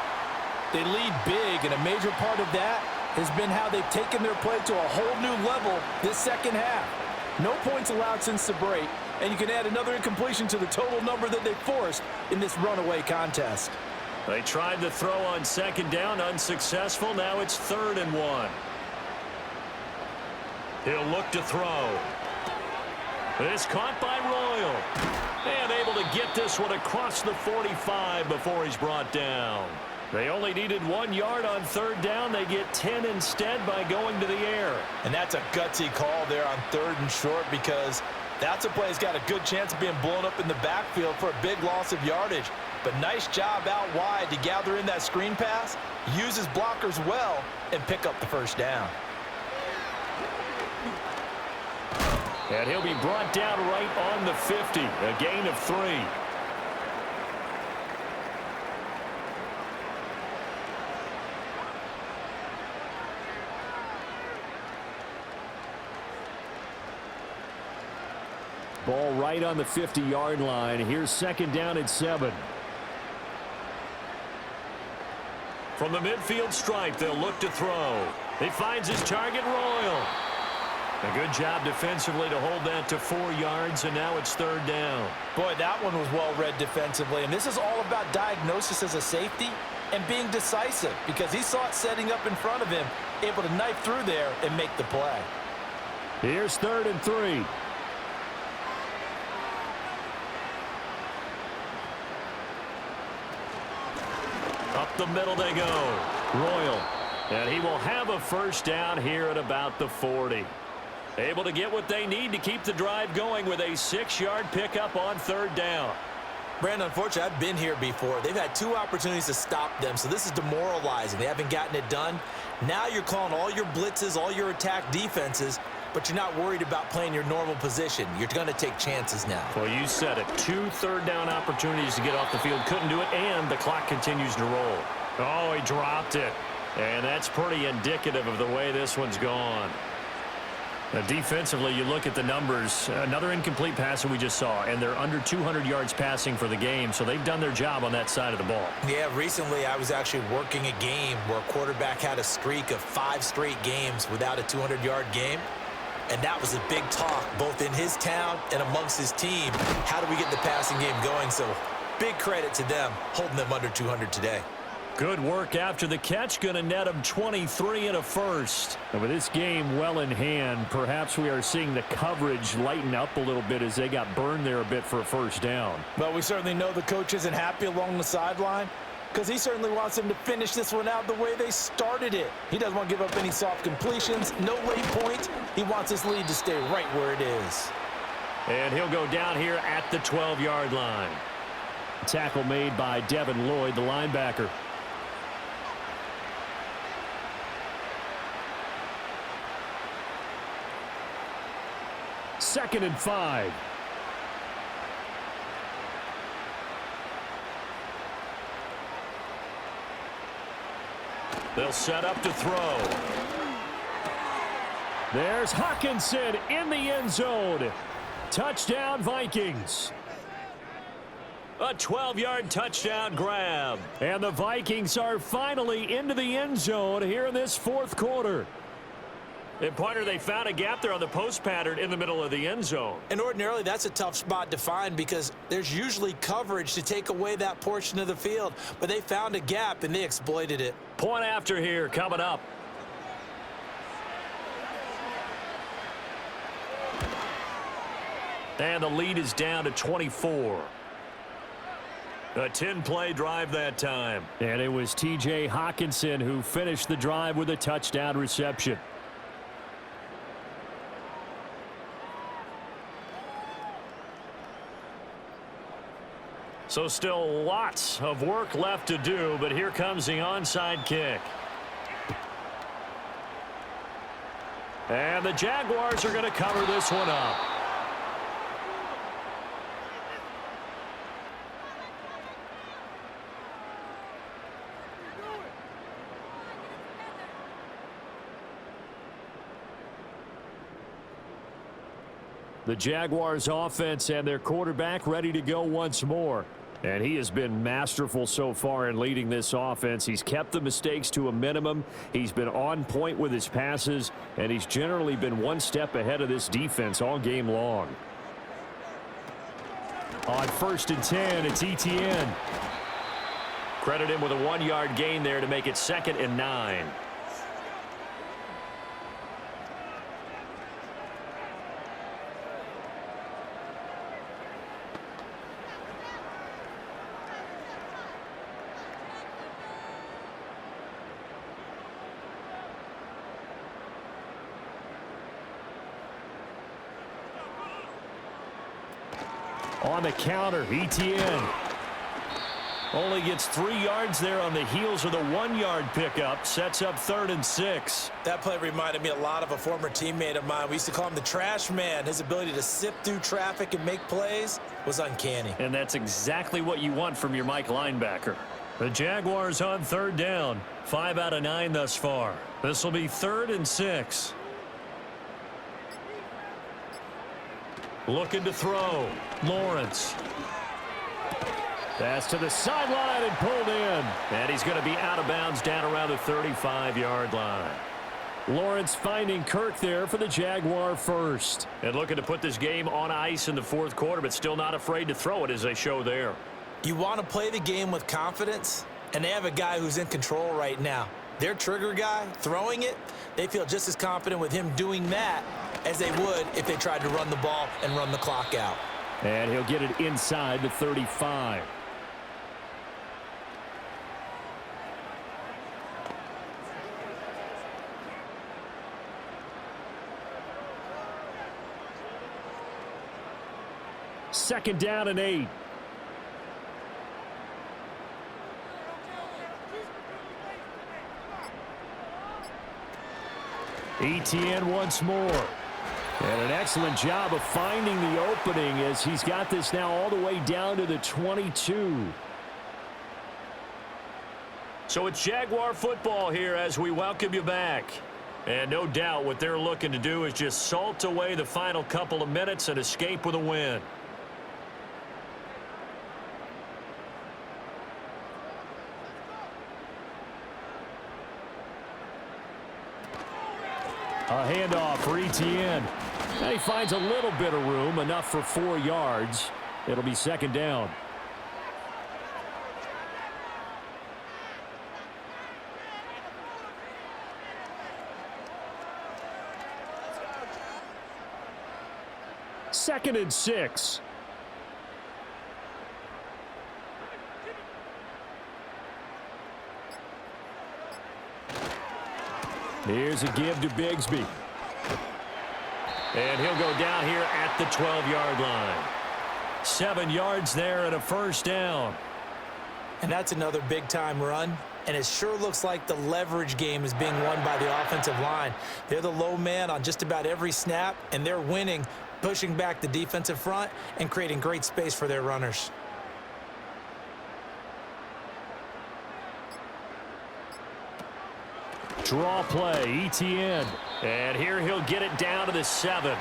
They lead big, and a major part of that has been how they've taken their play to a whole new level this 2nd half. No points allowed since the break, and you can add another incompletion to the total number that they forced in this runaway contest. They tried to throw on 2nd down, unsuccessful. Now it's 3rd and 1. He'll look to throw. It's caught by Royal. And able to get this one across the 45 before he's brought down. They only needed 1 yard on third down. They get 10 instead by going to the air. And that's a gutsy call there on 3rd and short, because that's a play that's got a good chance of being blown up in the backfield for a big loss of yardage. But nice job out wide to gather in that screen pass, use his blockers well, and pick up the first down. And he'll be brought down right on the 50, a gain of 3. Ball right on the 50-yard line. Here's 2nd down and 7. From the midfield stripe, they'll look to throw. He finds his target, Royal. A good job defensively to hold that to 4 yards, and now it's 3rd down. Boy, that one was well read defensively, and this is all about diagnosis as a safety and being decisive, because he saw it setting up in front of him, able to knife through there and make the play. Here's 3rd and 3. Up the middle they go. Royal. And he will have a first down here at about the 40. Able to get what they need to keep the drive going with a 6-yard pickup on 3rd down. Brandon, unfortunately, I've been here before. They've had 2 opportunities to stop them, so this is demoralizing. They haven't gotten it done. Now you're calling all your blitzes, all your attack defenses, but you're not worried about playing your normal position. You're going to take chances now. Well, you said it. 2 third-down opportunities to get off the field. Couldn't do it, and the clock continues to roll. Oh, he dropped it. And that's pretty indicative of the way this one's gone. Now, defensively, you look at the numbers. Another incomplete pass that we just saw, and they're under 200 yards passing for the game, so they've done their job on that side of the ball. Yeah, recently I was actually working a game where a quarterback had a streak of 5 straight games without a 200-yard game, and that was a big talk both in his town and amongst his team. How do we get the passing game going? So big credit to them holding them under 200 today. Good work after the catch. Going to net him 23 and a first. And with this game well in hand, perhaps we are seeing the coverage lighten up a little bit as they got burned there a bit for a first down. Well, we certainly know the coach isn't happy along the sideline, because he certainly wants them to finish this one out the way they started it. He doesn't want to give up any soft completions, no late points. He wants his lead to stay right where it is. And he'll go down here at the 12-yard line. Tackle made by Devin Lloyd, the linebacker. Second and 5. They'll set up to throw. There's Hawkinson in the end zone. Touchdown, Vikings. A 12-yard touchdown grab. And the Vikings are finally into the end zone here in this 4th quarter. And, partner, they found a gap there on the post pattern in the middle of the end zone. And ordinarily, that's a tough spot to find because there's usually coverage to take away that portion of the field. But they found a gap, and they exploited it. Point after here coming up. And the lead is down to 24. A 10-play drive that time. And it was T.J. Hawkinson who finished the drive with a touchdown reception. So still lots of work left to do, but here comes the onside kick. And the Jaguars are going to cover this one up. The Jaguars offense and their quarterback ready to go once more. And he has been masterful so far in leading this offense. He's kept the mistakes to a minimum. He's been on point with his passes, and he's generally been one step ahead of this defense all game long. On 1st and 10, it's Etienne. Credit him with a 1-yard gain there to make it 2nd and 9. On the counter, Etienne. Only gets 3 yards there on the heels of the 1-yard pickup. Sets up 3rd and 6. That play reminded me a lot of a former teammate of mine. We used to call him the trash man. His ability to sift through traffic and make plays was uncanny. And that's exactly what you want from your Mike linebacker. The Jaguars on 3rd down. 5 out of 9 thus far. This will be 3rd and 6. Looking to throw. Lawrence. Pass to the sideline and pulled in. And he's going to be out of bounds down around the 35-yard line. Lawrence finding Kirk there for the Jaguar first. And looking to put this game on ice in the 4th quarter, but still not afraid to throw it as they show there. You want to play the game with confidence, and they have a guy who's in control right now. Their trigger guy, throwing it, they feel just as confident with him doing that as they would if they tried to run the ball and run the clock out. And he'll get it inside the 35. Second down and 8. Etienne once more. And an excellent job of finding the opening as he's got this now all the way down to the 22. So it's Jaguar football here as we welcome you back. And no doubt what they're looking to do is just salt away the final couple of minutes and escape with a win. A handoff for Etienne. And he finds a little bit of room, enough for 4 yards. It'll be second down. Second and 6. Here's a give to Bigsby. And he'll go down here at the 12-yard line. 7 yards there and a first down. And that's another big-time run. And it sure looks like the leverage game is being won by the offensive line. They're the low man on just about every snap, and they're winning, pushing back the defensive front and creating great space for their runners. Draw play, Etienne. And here he'll get it down to the 7.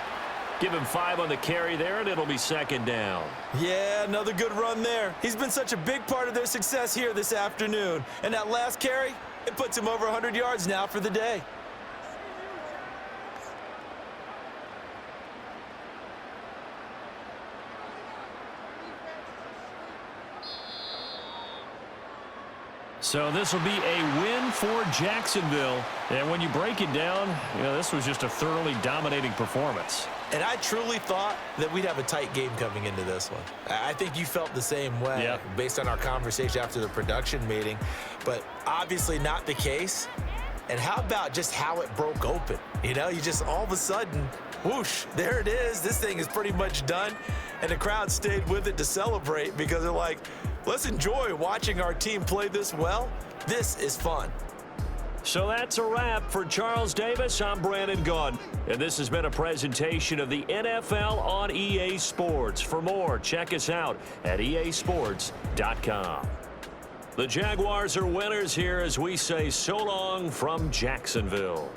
Give him 5 on the carry there, and it'll be second down. Yeah, another good run there. He's been such a big part of their success here this afternoon. And that last carry, it puts him over 100 yards now for the day. So this will be a win for Jacksonville. And when you break it down, you know, this was just a thoroughly dominating performance. And I truly thought that we'd have a tight game coming into this one. I think you felt the same way based on our conversation after the production meeting, but obviously not the case. And how about just how it broke open? You know, you just all of a sudden, whoosh, there it is. This thing is pretty much done. And the crowd stayed with it to celebrate because they're like, let's enjoy watching our team play this well. This is fun. So that's a wrap for Charles Davis. I'm Brandon Gaudin, and this has been a presentation of the NFL on EA Sports. For more, check us out at easports.com. The Jaguars are winners here as we say so long from Jacksonville.